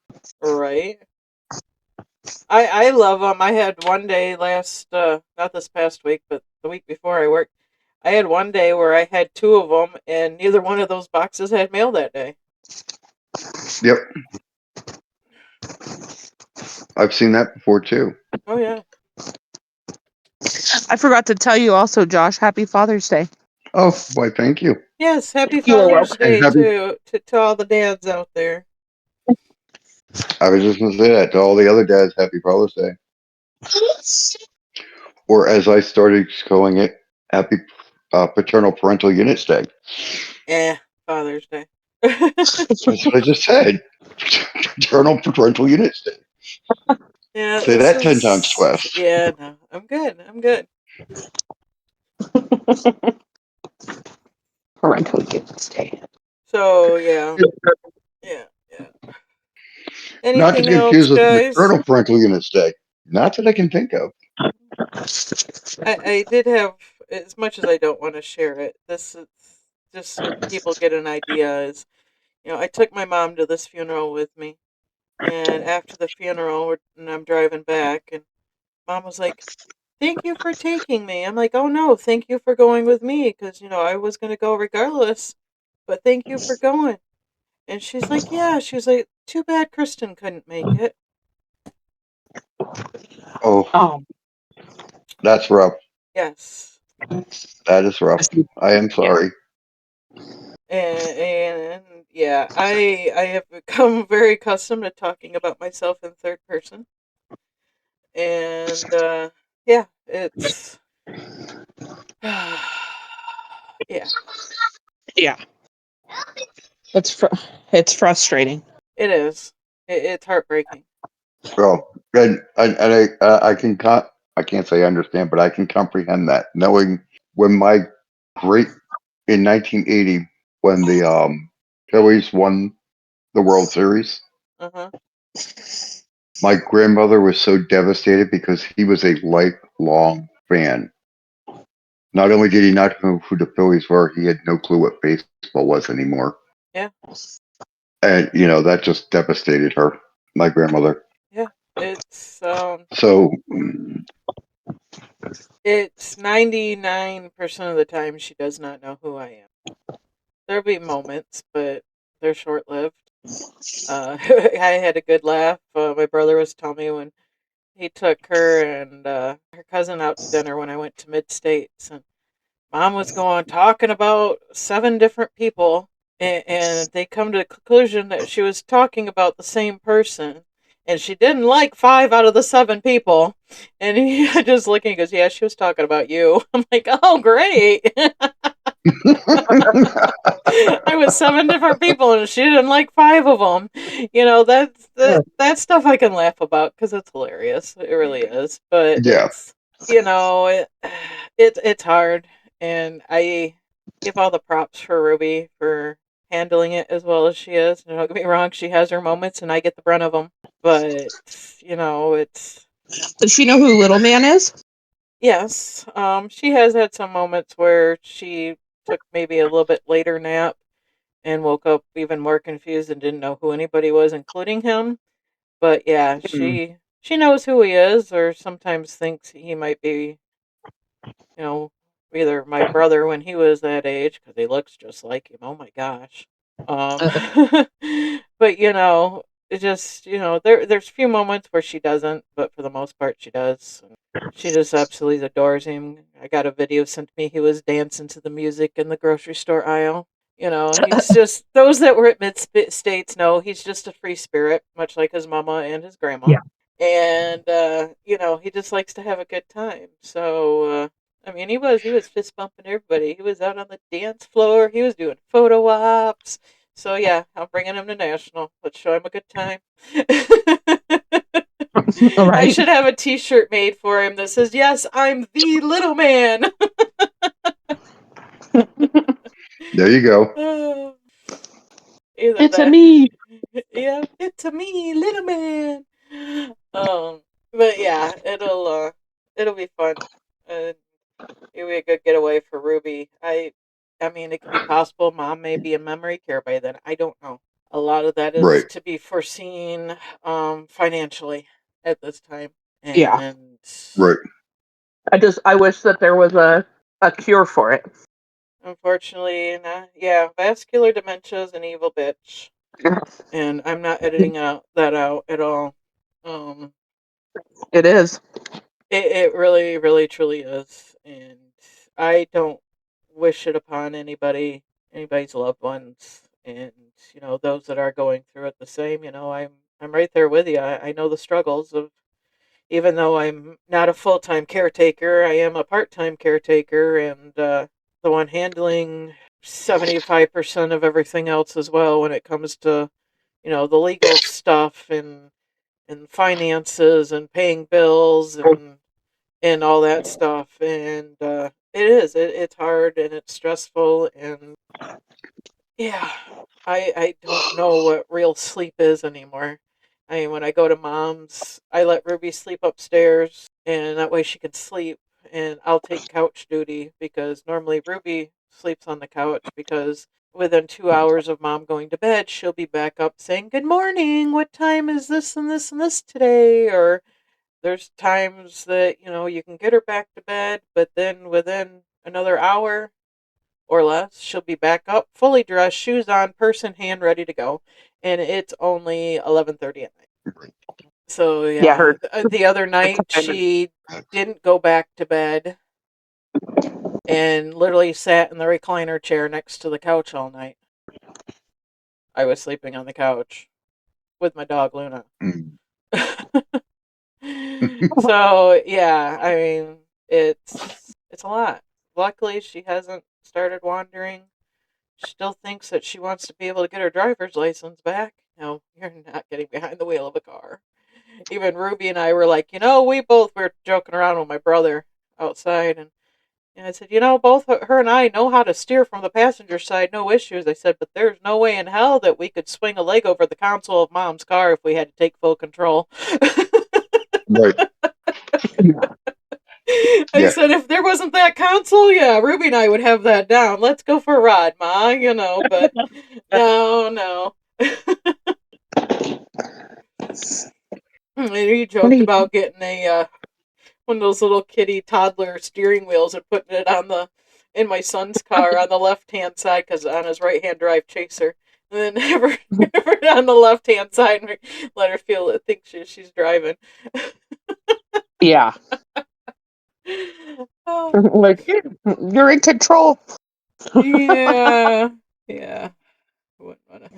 right. I love them. I had one day not this past week, but the week before I worked. I had one day where I had 2 of them, and neither one of those boxes had mail that day. Yep, I've seen that before too. Oh yeah. I forgot to tell you also, Josh, happy Father's Day. Oh, why, thank you. Yes, happy You are Father's welcome. And Day happy, to all the dads out there. I was just going to say that to all the other dads, happy Father's Day. Or as I started calling it, happy paternal parental units day. Father's Day. That's what I just said. Paternal parental units day. Yeah, Say this that 10 times is fast. yeah, no. I'm good. I'm good. Parental Units Day. So yeah. Yeah, yeah. Not to Anything else, confuse with guys? maternal parental units day. Not that I can think of. I did have, as much as I don't want to share it, this is just so people get an idea, is, I took my mom to this funeral with me, and after the funeral, and I'm driving back, and mom was like, "Thank you for taking me." I'm like, "Oh no, thank you for going with me, because, I was going to go regardless, but thank you for going." And she's like, "Yeah," she's like, "Too bad Kristen couldn't make it." Oh, Oh, that's rough. Yes. That is rough. I am yeah. sorry. And yeah, I have become very accustomed to talking about myself in third person, and yeah, it's yeah, Yeah. It's frustrating. it is. It's heartbreaking. Well, I can I can't say understand, but I can comprehend that. Knowing when my great in 1980 when the Phillies won the World Series, Uh huh. my grandmother was so devastated because he was a lifelong fan. Not only did he not know who the Phillies were, he had no clue what baseball was anymore. Yeah. And, that just devastated her, my grandmother. Yeah. It's So, it's 99% of the time she does not know who I am. There'll be moments, but they're short lived. I had a good laugh. My brother was telling me when he took her and her cousin out to dinner when I went to Mid States, and mom was going talking about seven different people, and they come to the conclusion that she was talking about the same person, and she didn't like five out of the seven people. And he just looking, he goes, "Yeah, she was talking about you." I'm like, "Oh, great." I was seven different people, and she didn't like five of them. That stuff I can laugh about because it's hilarious. It really is. But yeah, it's hard, and I give all the props for Ruby for handling it as well as she is. Don't get me wrong; she has her moments, and I get the brunt of them. But it's Does she know who Little Man is? yes. She has had some moments where she took maybe a little bit later nap and woke up even more confused and didn't know who anybody was, including him. But yeah, Mm. she knows who he is, or sometimes thinks he might be, you know, either my brother when he was that age because he looks just like him. Oh my gosh. Um, Uh, but it just there's few moments where she doesn't, but for the most part she does. She just absolutely adores him. I got a video sent to me. He was dancing to the music in the grocery store aisle. He's just, those that were at Mid States know he's just a free spirit, much like his mama and his grandma. yeah. And, he just likes to have a good time. So, I mean, he was fist bumping everybody. He was out on the dance floor. He was doing photo ops. So, yeah, I'm bringing him to National. Let's show him a good time. All I right. should have a T-shirt made for him that says, "Yes, I'm the little man." there you go. Oh, either It's a that, me. yeah, it's a me, little man. Um, but yeah, it'll be fun. Uh, it'll be a good getaway for Ruby. I mean, it could be possible Mom may be in memory care by then. I don't know. A lot of that is Right, to be foreseen, financially at this time, Yeah. and right. I wish that there was a cure for it. unfortunately, nah, yeah, vascular dementia is an evil bitch, and I'm not editing that out at all. Um, It is. it really, really, truly is, and I don't wish it upon anybody's loved ones, and those that are going through it the same. I'm right there with you. I know the struggles of, even though I'm not a full time caretaker, I am a part time caretaker, and the one handling 75% of everything else as well when it comes to the legal stuff and finances and paying bills and all that stuff. And it's hard and it's stressful, and yeah, I don't know what real sleep is anymore. I mean, when I go to mom's, I let Ruby sleep upstairs and that way she can sleep. And I'll take couch duty because normally Ruby sleeps on the couch because within 2 hours of mom going to bed, she'll be back up saying, "Good morning. What time is this and this and this today?" Or there's times that, you can get her back to bed, but then within another hour or less, she'll be back up, fully dressed, shoes on, purse in hand, ready to go. And it's only 11:30 at night. So Yeah, yeah, her the other her night time. she didn't go back to bed and literally sat in the recliner chair next to the couch all night. I was sleeping on the couch with my dog Luna. Mm. So yeah, I mean it's a lot. Luckily, she hasn't started wandering. She still thinks that she wants to be able to get her driver's license back. No, you're not getting behind the wheel of a car. Even Ruby and I were like, we both were joking around with my brother outside, and I said, both her and I know how to steer from the passenger side, no issues. I said, but there's no way in hell that we could swing a leg over the console of mom's car if we had to take full control. Right. I Yeah. said, if there wasn't that console, yeah, Ruby and I would have that down. Let's go for a ride, Ma, but no, no. And he joked about getting a one of those little kitty toddler steering wheels and putting it in my son's car on the left hand side because on his right hand drive chaser, and then have her on the left hand side and let her think she's driving. Yeah. Oh, Like, you're in control. yeah, yeah. Wouldn't wanna-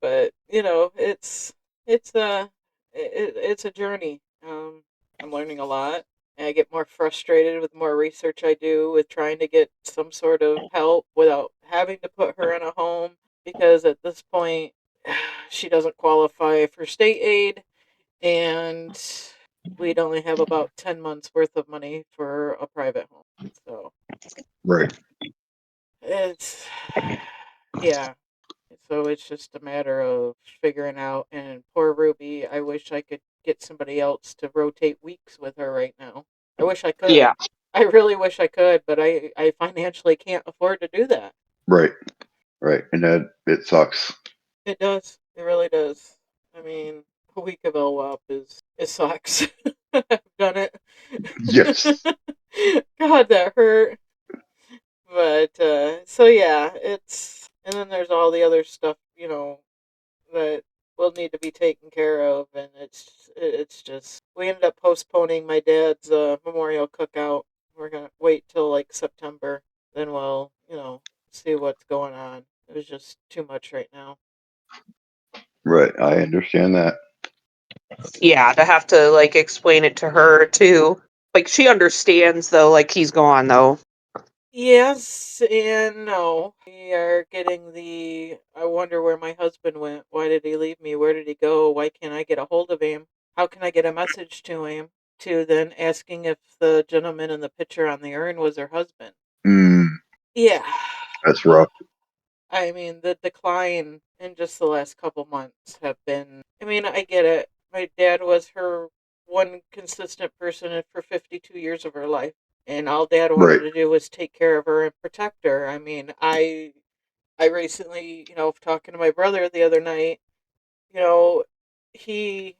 But it's a journey. I'm learning a lot. And I get more frustrated with more research I do with trying to get some sort of help without having to put her in a home because at this point she doesn't qualify for state aid and we'd only have about 10 months worth of money for a private home. So Right. it's yeah. So it's just a matter of figuring out. And poor Ruby, I wish I could get somebody else to rotate weeks with her right now. I wish I could. Yeah. I really wish I could, but I financially can't afford to do that. Right. Right. And that it sucks. It does. It really does. I mean, a week of LWAP it sucks. I've done it. Yes. God, that hurt. But so yeah, and then there's all the other stuff, that will need to be taken care of, and it's just we ended up postponing my dad's memorial cookout. We're gonna wait till like September, then we'll see what's going on. It was just too much right now. Right. I understand that. Yeah, to have to like explain it to her too. Like she understands though, like he's gone though. Yes and no. We are getting I wonder where my husband went. Why did he leave me? Where did he go? Why can't I get a hold of him? How can I get a message to him? To then asking if the gentleman in the picture on the urn was her husband. Mm, Yeah. that's rough. I mean, the decline in just the last couple months have been. I mean, I get it. My dad was her one consistent person for 52 years of her life. And all dad wanted Right. to do was take care of her and protect her. I mean, I recently, talking to my brother the other night, you know, he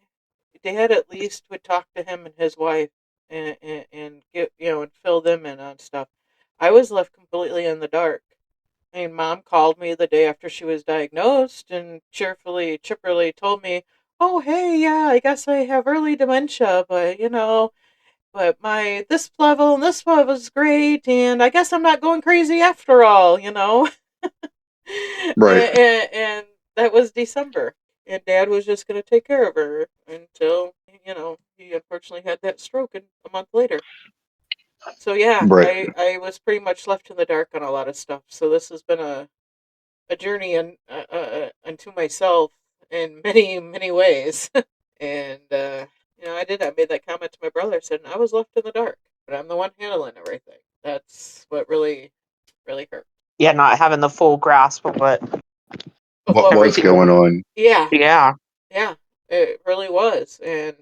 dad at least would talk to him and his wife and get and fill them in on stuff. I was left completely in the dark. I mean, mom called me the day after she was diagnosed and chipperly told me, "Oh, hey, yeah, I guess I have early dementia, but but my this level and this level is great, and I guess I'm not going crazy after all." Right. And that was December, and Dad was just going to take care of her until he unfortunately had that stroke a month later. So yeah, Right. I was pretty much left in the dark on a lot of stuff. So this has been a journey unto myself in many many ways, and I made that comment to my brother. I said I was left in the dark, but I'm the one handling everything. That's what really really hurt. Yeah, not having the full grasp of What What was everything. going on? Yeah, Yeah. yeah, it really was, and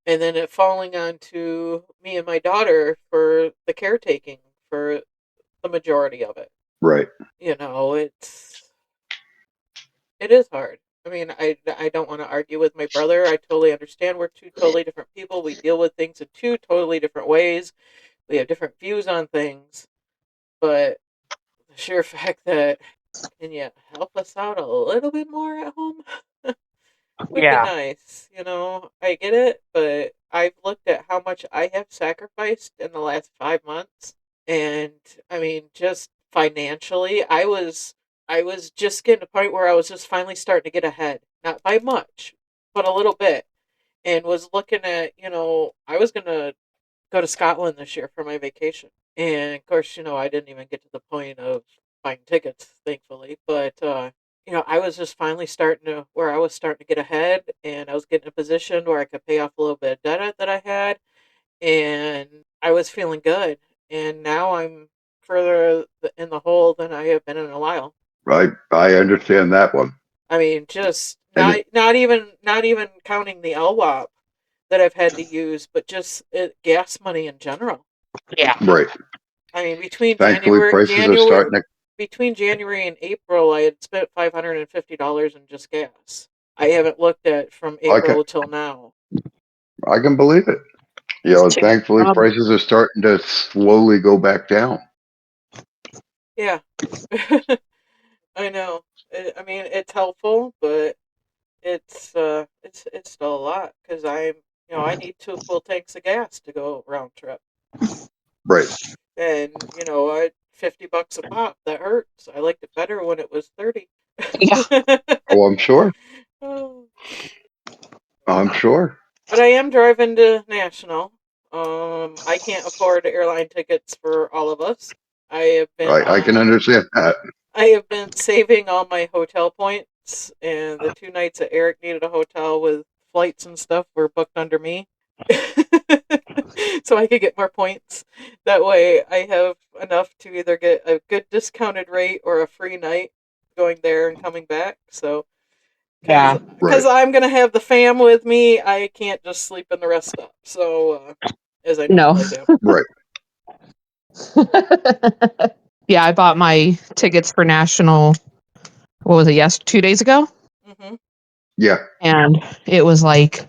and then it falling onto me and my daughter for the caretaking for the majority of it. Right. You know, it is hard. I mean, I don't want to argue with my brother. I totally understand. We're two totally different people. We deal with things in two totally different ways. We have different views on things. But the sheer fact that, can you help us out a little bit more at home would be Yeah. nice. You know, I get it, but I've looked at how much I have sacrificed in the last 5 months. And I mean, just financially, I was just getting to a point where I was just finally starting to get ahead. Not by much, but a little bit. And was looking at, I was gonna go to Scotland this year for my vacation. And of course, I didn't even get to the point of buying tickets, thankfully. But I was just finally starting to where I was starting to get ahead, and I was getting in a position where I could pay off a little bit of debt that I had, and I was feeling good. And now I'm further in the hole than I have been in a while. I understand that one. I mean, just And not even counting the LWAP that I've had to use, but just gas money in general. Yeah. right. I mean, between Thankfully, prices are starting to. Between January and April, I had spent $550 in just gas. I haven't looked at from I can April till now. I can believe it. Thankfully, prices are starting to slowly go back down. Yeah, I know. I mean, it's helpful, but it's still a lot because I need 2 full tanks of gas to go round trip, Right. and $50 a pop. That hurts. I liked it better when it was 30. Yeah. Oh, I'm sure. Oh. I'm sure. But I am driving to National. I can't afford airline tickets for all of us. I have been I can understand that. I have been saving all my hotel points, and the 2 nights that Eric needed a hotel with flights and stuff were booked under me. So I could get more points. That way I have enough to either get a good discounted rate or a free night going there and coming back. So Yeah. because Right. I'm gonna have the fam with me, I can't just sleep in the rest stop. So as I No. normally do. Right. Yeah, I bought my tickets for National. What was it? 2 days ago, Hmm. Yeah. and it was like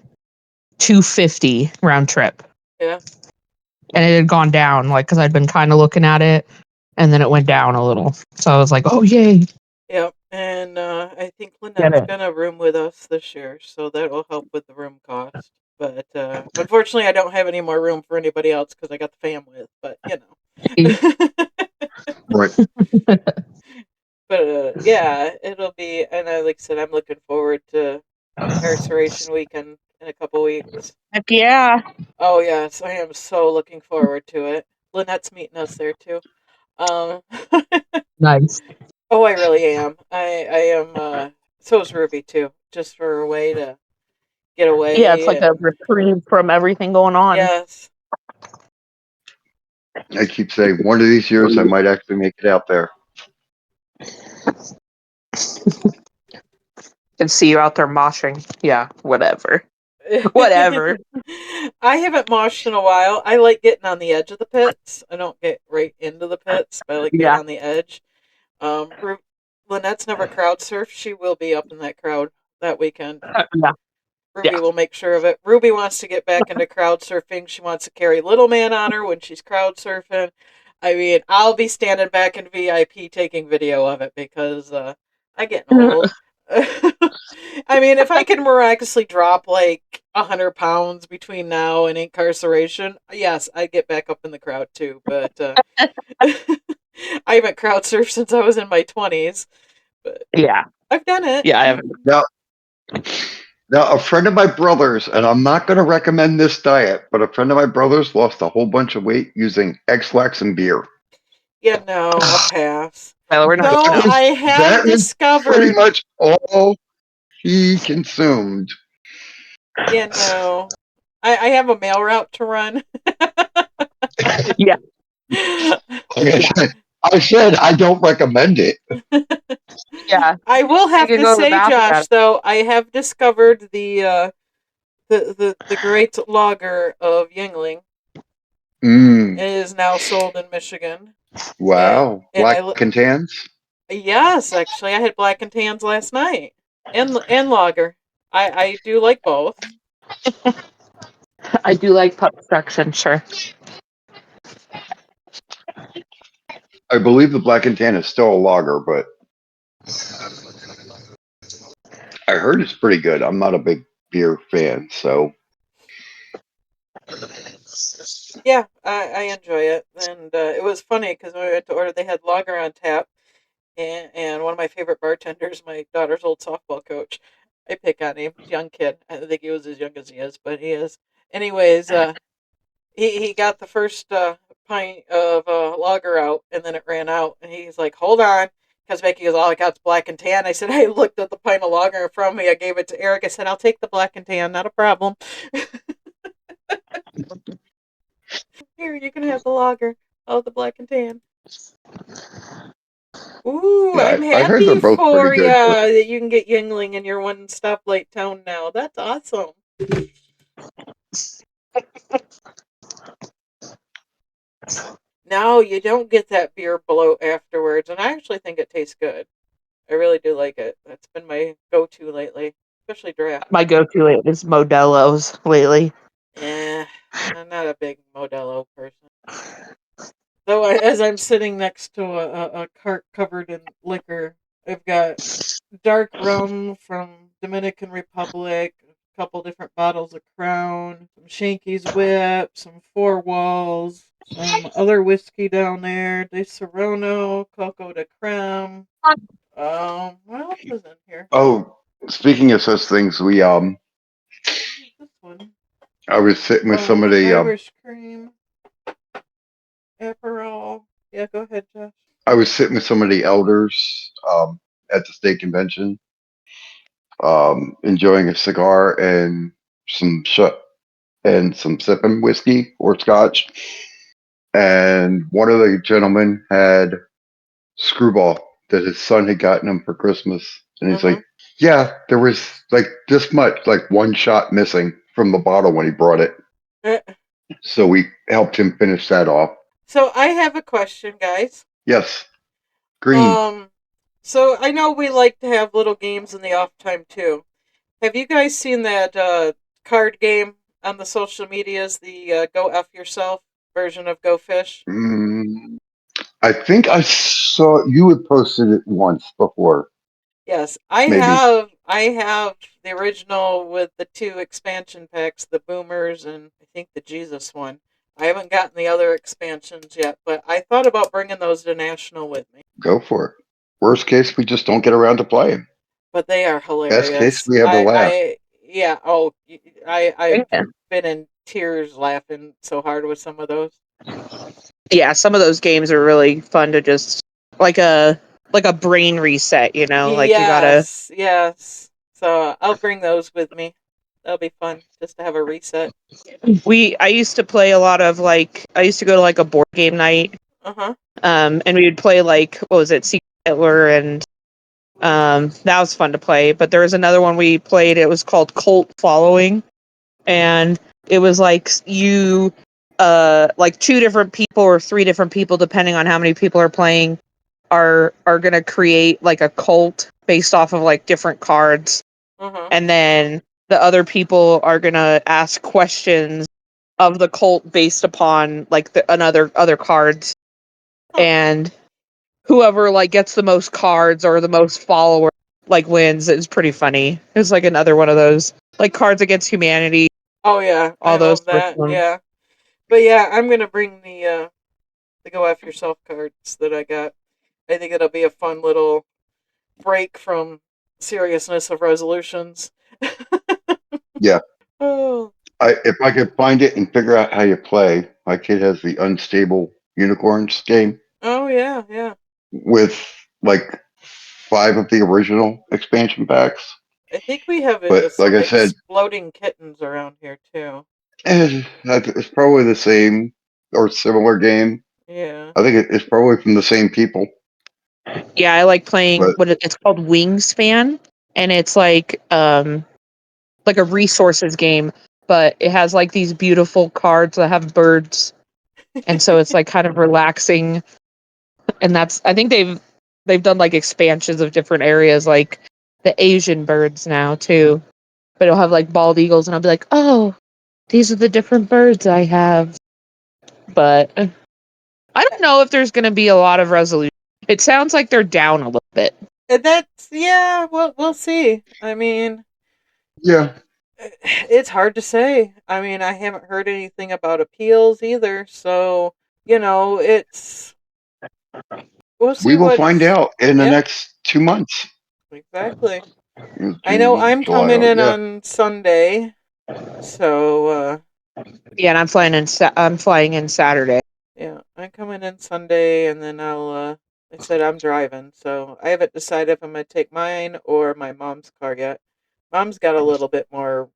$250 round trip, Yeah. and it had gone down because I'd been kind of looking at it, and then it went down a little. So I was like, "Oh yay!" Yep. And I think Get Lynette's it? gonna room with us this year, so that will help with the room cost. But unfortunately, I don't have any more room for anybody else because I got the fam with. But Right. but yeah, it'll be. And like I said, I'm looking forward to incarceration weekend in a couple weeks. Heck yeah! Oh yes, I am so looking forward to it. Lynette's meeting us there too. Um, Nice. oh, I really am. I am. So is Ruby too, just for a way to get Yeah, it's away. like a And reprieve from everything going on. yes, I keep saying one of these years I might actually make it out there. Can see you out there moshing. Yeah, whatever. Whatever. I haven't moshed in a while. I like getting on the edge of the pits. I don't get right into the pits, but I like getting Yeah. on the edge. Lynette's never crowd surfed. She will be up in that crowd that weekend. Yeah. Ruby Yeah. will make sure of it. Ruby wants to get back into crowd surfing. She wants to carry little man on her when she's crowd surfing. I mean, I'll be standing back in VIP taking video of it because I'm getting old. I mean, if I can miraculously drop like 100 pounds between now and incarceration, yes, I'd get back up in the crowd too. But I haven't crowd surfed since I was in my 20s. But Yeah. I've done it. Yeah. I haven't. Now, a friend of my brother's, and I'm not going to recommend this diet, but a friend of my brother's lost a whole bunch of weight using X-Lax and beer. Yeah, no, I'll pass. Well, we're not. Though No. I have That is pretty discovered, much all he consumed. yeah, no, I have a mail route to run. Yeah. I said I don't recommend it. Yeah. I will You have can to go to the say, bathroom. Josh, though, I have discovered the the great lager of Yingling is now sold in Michigan, Wow. and Black and tans? yes, actually, I had black and tans last night, and lager. I do like both. I do like pub section, sure. I believe the black and tan is still a lager, but I heard it's pretty good. I'm not a big beer fan, so Yeah, I enjoy it, and it was funny because when we went to order, they had lager on tap, and one of my favorite bartenders, my daughter's old softball coach. I pick on him, young kid. I don't think he was as young as he is, but he is. Anyways, he got the first pint of lager out, and then it ran out, and he's like, "Hold on," because Becky goes, "All I got's black and tan." I said, "I looked at the pint of lager in front of me. I gave it to Eric. I said, I'll take the black and tan, not a problem. Here, you can have the lager. Oh, the black and tan." Ooh, yeah, I'm I heard they're happy both pretty for good. ya But that you can get Yingling in your one stoplight town now. That's awesome. No, you don't get that beer bloat afterwards, and I actually think it tastes good. I really do like it. That's been my go-to lately, especially draft. My go-to is Modelo's lately. Eh, I'm not a big Modelo person. Though, as I'm sitting next to a cart covered in liquor, I've got dark rum from Dominican Republic, a couple different bottles of Crown, some Shanky's Whip, some Four Walls, some other whiskey down there, De Serono, Coco de Creme. What else is in here? oh, speaking of such things, This one. I was sitting with somebody. Irish Cream, Aperol. Yeah, go ahead, Josh. I was sitting with some of the elders at the state convention, enjoying a cigar and some some sipping whiskey or scotch. And one of the gentlemen had Screwball that his son had gotten him for Christmas, and he's like, Uh-huh. "Yeah, there was like this much, like one shot missing from the bottle when he brought it." Uh, So we helped him finish that off. So I have a question, guys. Yes, green. Um, so I know we like to have little games in the off time too. Have you guys seen that card game on the social medias, the Go F Yourself version of Go Fish? Mm, I think I saw you had posted it once before, Yes, I maybe. have. I have the original with the two expansion packs, the Boomers and I think the Jesus one. I haven't gotten the other expansions yet, but I thought about bringing those to National with me. Go for it. Worst case, we just don't get around to playing. But they are Best case, hilarious. we have a laugh. Yeah. Oh, I've Yeah. been in tears laughing so hard with some of those. Yeah, some of those games are really fun to just like a brain reset, you know? Like you gotta Yes, yes. So I'll bring those with me. That'll be fun just to have a reset. I used to play a lot of like I used to go to like a board game night, Uh huh. and we would play like what was it, Secret Hitler, and that was fun to play. But there was another one we played, it was called Cult Following, and it was like you like two different people or three different people depending on how many people are playing are going to create like a cult based off of like different cards, Uh huh. and then the other people are going to ask questions of the cult based upon like another other cards, Huh. and whoever like gets the most cards or the most followers like wins. It's pretty funny. It's like another one of those like Cards Against Humanity, Oh yeah, I all those love sorts that. of them. Yeah, but yeah, I'm gonna bring the Go F Yourself cards that I got. I think it'll be a fun little break from seriousness of resolutions. Yeah. Oh. If I could find it and figure out how you play, my kid has the Unstable Unicorns game Oh yeah, yeah. with like 5 of the original expansion packs. I think we have But like some I said, exploding kittens around here too. it's probably the same or similar game. Yeah. I think it's probably from the same people. Yeah, I like playing But it's called Wingspan, and it's like like a resources game, but it has like these beautiful cards that have birds, and so it's like kind of relaxing. And that's I think they've done like expansions of different areas, like the Asian birds now too. But it'll have like bald eagles, and I'll be like, oh, these are the different birds I have. But I don't know if there's going to be a lot of resolution. It sounds like they're down a little bit. And that's, yeah, well, we'll see. I mean, Yeah, it's hard to say. I mean, I haven't heard anything about appeals either, so it's we'll we see will find what's. out in the Yep, next 2 months. exactly. I know June, I'm July, coming in yeah. on Sunday, so Yeah, and I'm flying in Saturday. yeah, I'm coming in Sunday, and then I said I'm driving, so I haven't decided if I'm gonna take mine or my mom's car yet. Mom's got a little bit more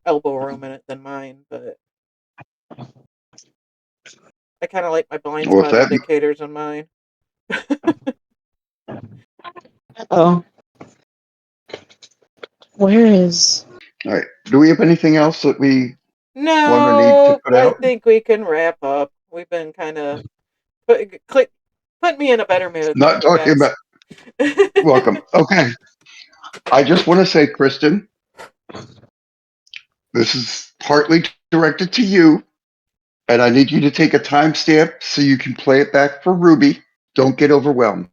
elbow room in it than mine, but I kind of like my blind Well, with spot that, indicators on mine. Oh, where is? all right. Do we have anything else that we want or need to No, put I out? think we can wrap up. We've been kind of put me in a better mood. Not Thank you, talking guys. about. Welcome. Okay. I just want to say, Kristen, this is partly directed to you, and I need you to take a timestamp so you can play it back for Ruby. Don't get overwhelmed.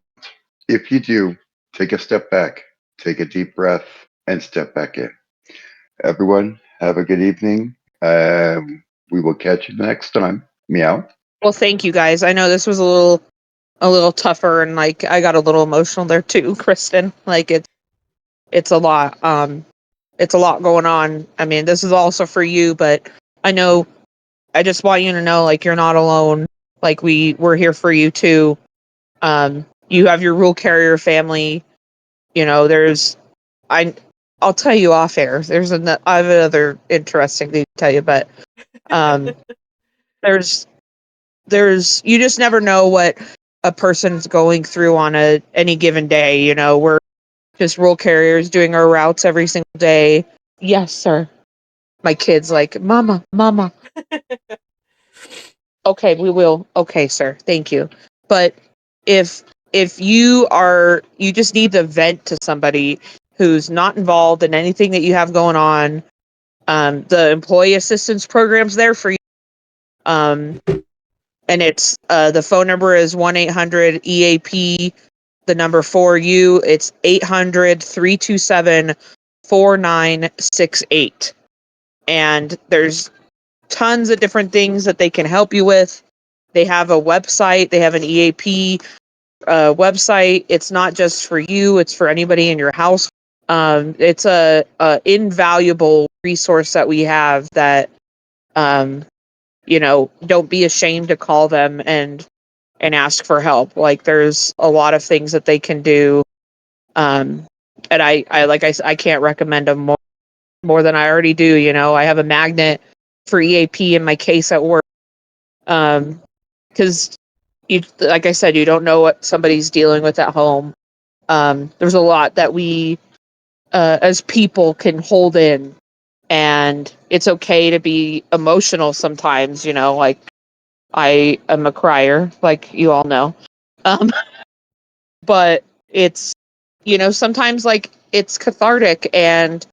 If you do, take a step back, take a deep breath, and step back in. Everyone, have a good evening. We will catch you next time. Meow. Well, thank you guys. I know this was a little tougher, and like I got a little emotional there too, Kristen. Like it's a lot. It's a lot going on. I mean, this is also for you, but I know I just want you to know like you're not alone. Like we're here for you too. You have your rule carrier family. There's I I'll tell you off air. I have another interesting thing to tell you, but um there's you just never know what a person's going through on any given day. We're just rule carriers doing our routes every single day. Yes, sir. My kids like, mama, mama. Okay, we will. Okay, sir. Thank you. But if you just need to vent to somebody who's not involved in anything that you have going on, the employee assistance program's there for you. Um, and it's the phone number is 1-800-EAP, the number for you. It's 800-327-4968. And there's tons of different things that they can help you with. They have a website, they have an EAP website. It's not just for you, it's for anybody in your house. It's a invaluable resource that we have that um, don't be ashamed to call them and ask for help. Like there's a lot of things that they can do. Um, and I can't recommend them more than I already do. I have a magnet for EAP in my case at work. Because like I said, you don't know what somebody's dealing with at home. There's a lot that we, as people, can hold in, and it's okay to be emotional sometimes. Like I am a crier, like you all know. Um, but it's sometimes like it's cathartic, and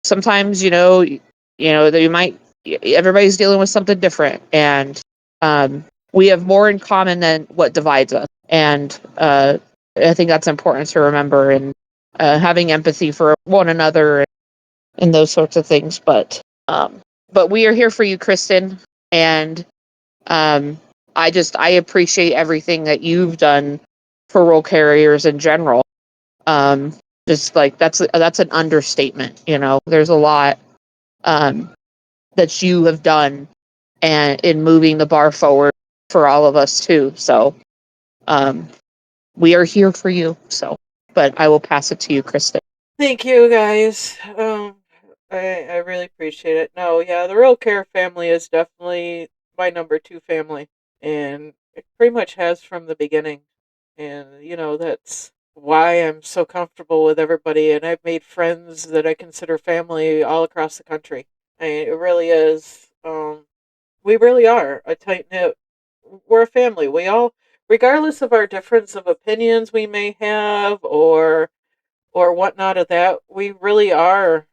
sometimes that you might everybody's dealing with something different, and we have more in common than what divides us, and I think that's important to remember, and having empathy for one another and those sorts of things. But we are here for you, Kristen, and um, I appreciate everything that you've done for role carriers in general. Um, just like that's an understatement. There's a lot um, that you have done and in moving the bar forward for all of us too. So um, we are here for you. So, but I will pass it to you, Kristen. Thank you, guys. I really appreciate it. No, yeah, the Real Care family is definitely my number two family, and it pretty much has from the beginning. And that's why I'm so comfortable with everybody, and I've made friends that I consider family all across the country. I mean, it really is. We really are a tight knit. We're a family. We all, regardless of our difference of opinions we may have, or whatnot of that, we really are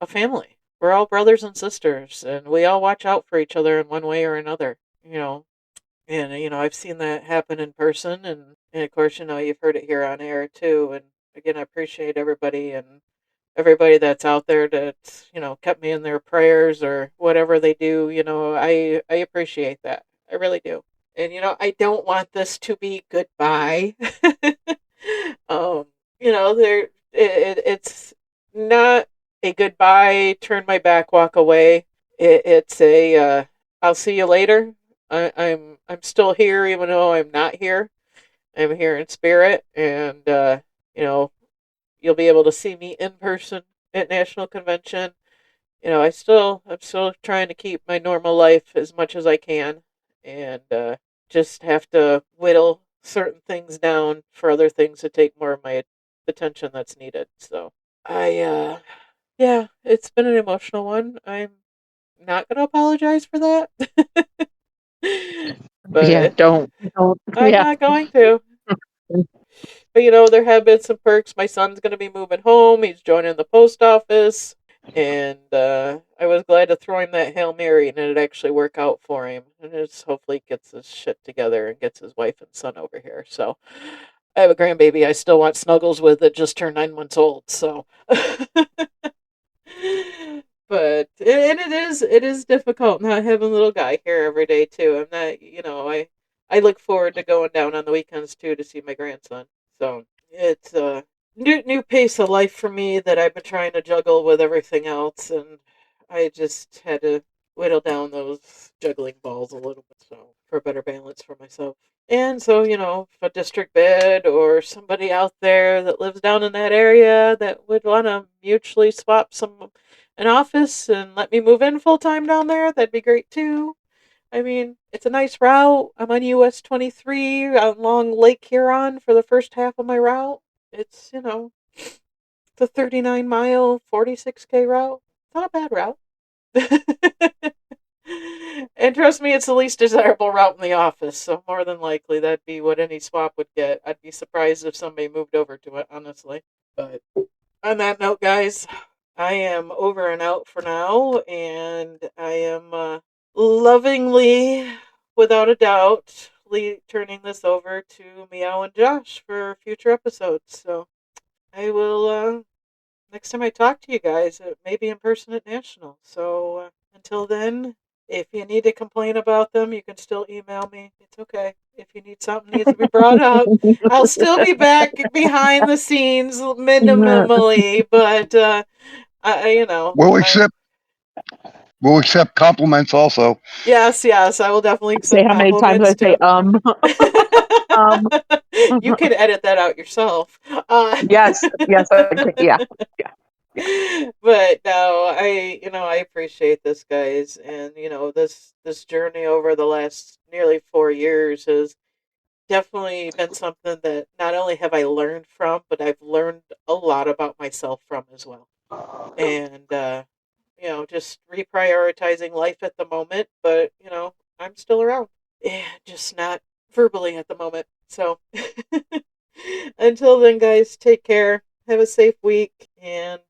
a family. We're all brothers and sisters, and we all watch out for each other in one way or another. You know, and I've seen that happen in person, and of course, you've heard it here on air too. And again, I appreciate everybody that's out there that's kept me in their prayers or whatever they do. I appreciate that. I really do. And I don't want this to be goodbye. um, it's not a goodbye, turn my back, walk away. It's a I'll see you later. I'm still here even though I'm not here. I'm here in spirit, and you know you'll be able to see me in person at National Convention. I'm still trying to keep my normal life as much as I can, and just have to whittle certain things down for other things to take more of my attention that's needed. So yeah, it's been an emotional one. I'm not gonna apologize for that, Yeah, but don't. I'm Yeah. not going to. But there have been some perks. My son's going to be moving home. He's joining the post office. And I was glad to throw him that Hail Mary and it actually work out for him. And just hopefully gets his shit together and gets his wife and son over here. So I have a grandbaby I still want snuggles with that just turned 9 months old. So but and it is difficult not having a little guy here every day too. I'm not I look forward to going down on the weekends too to see my grandson. So it's a new pace of life for me that I've been trying to juggle with everything else, and I just had to whittle down those juggling balls a little bit so for a better balance for myself. And so, if a district bid or somebody out there that lives down in that area that would want to mutually swap an office and let me move in full time down there, that'd be great too. I mean, it's a nice route. I'm on US 23 along Lake Huron for the first half of my route. It's a 39-mile, 46K route. It's not a bad route. And trust me, it's the least desirable route in the office, so more than likely that'd be what any swap would get. I'd be surprised if somebody moved over to it, honestly. But on that note, guys, I am over and out for now, and I am lovingly, without a doubt, turning this over to Meow and Josh for future episodes. So I will, next time I talk to you guys, it may be in person at National. So until then, if you need to complain about them, you can still email me. It's okay. If you need something needs to be brought up, I'll still be back behind the scenes minimally, but We'll I accept we'll accept compliments also. yes, I will definitely Say accept how many times I compliments say too. um. You can edit that out yourself. Yes, yes, I can. Yeah, yeah, yeah. But no, I appreciate this, guys, and this journey over the last nearly 4 years has definitely been something that not only have I learned from, but I've learned a lot about myself from as well. And just reprioritizing life at the moment, but I'm still around. Yeah, just not verbally at the moment. So until then, guys, take care. Have a safe week, and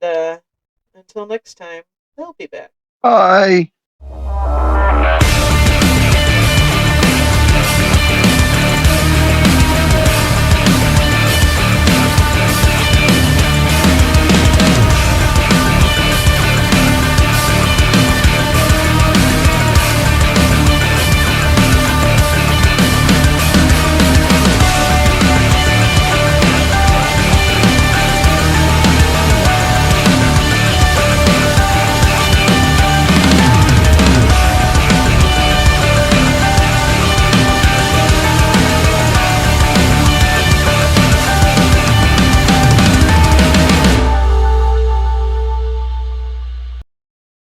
until next time, I'll be back. Bye.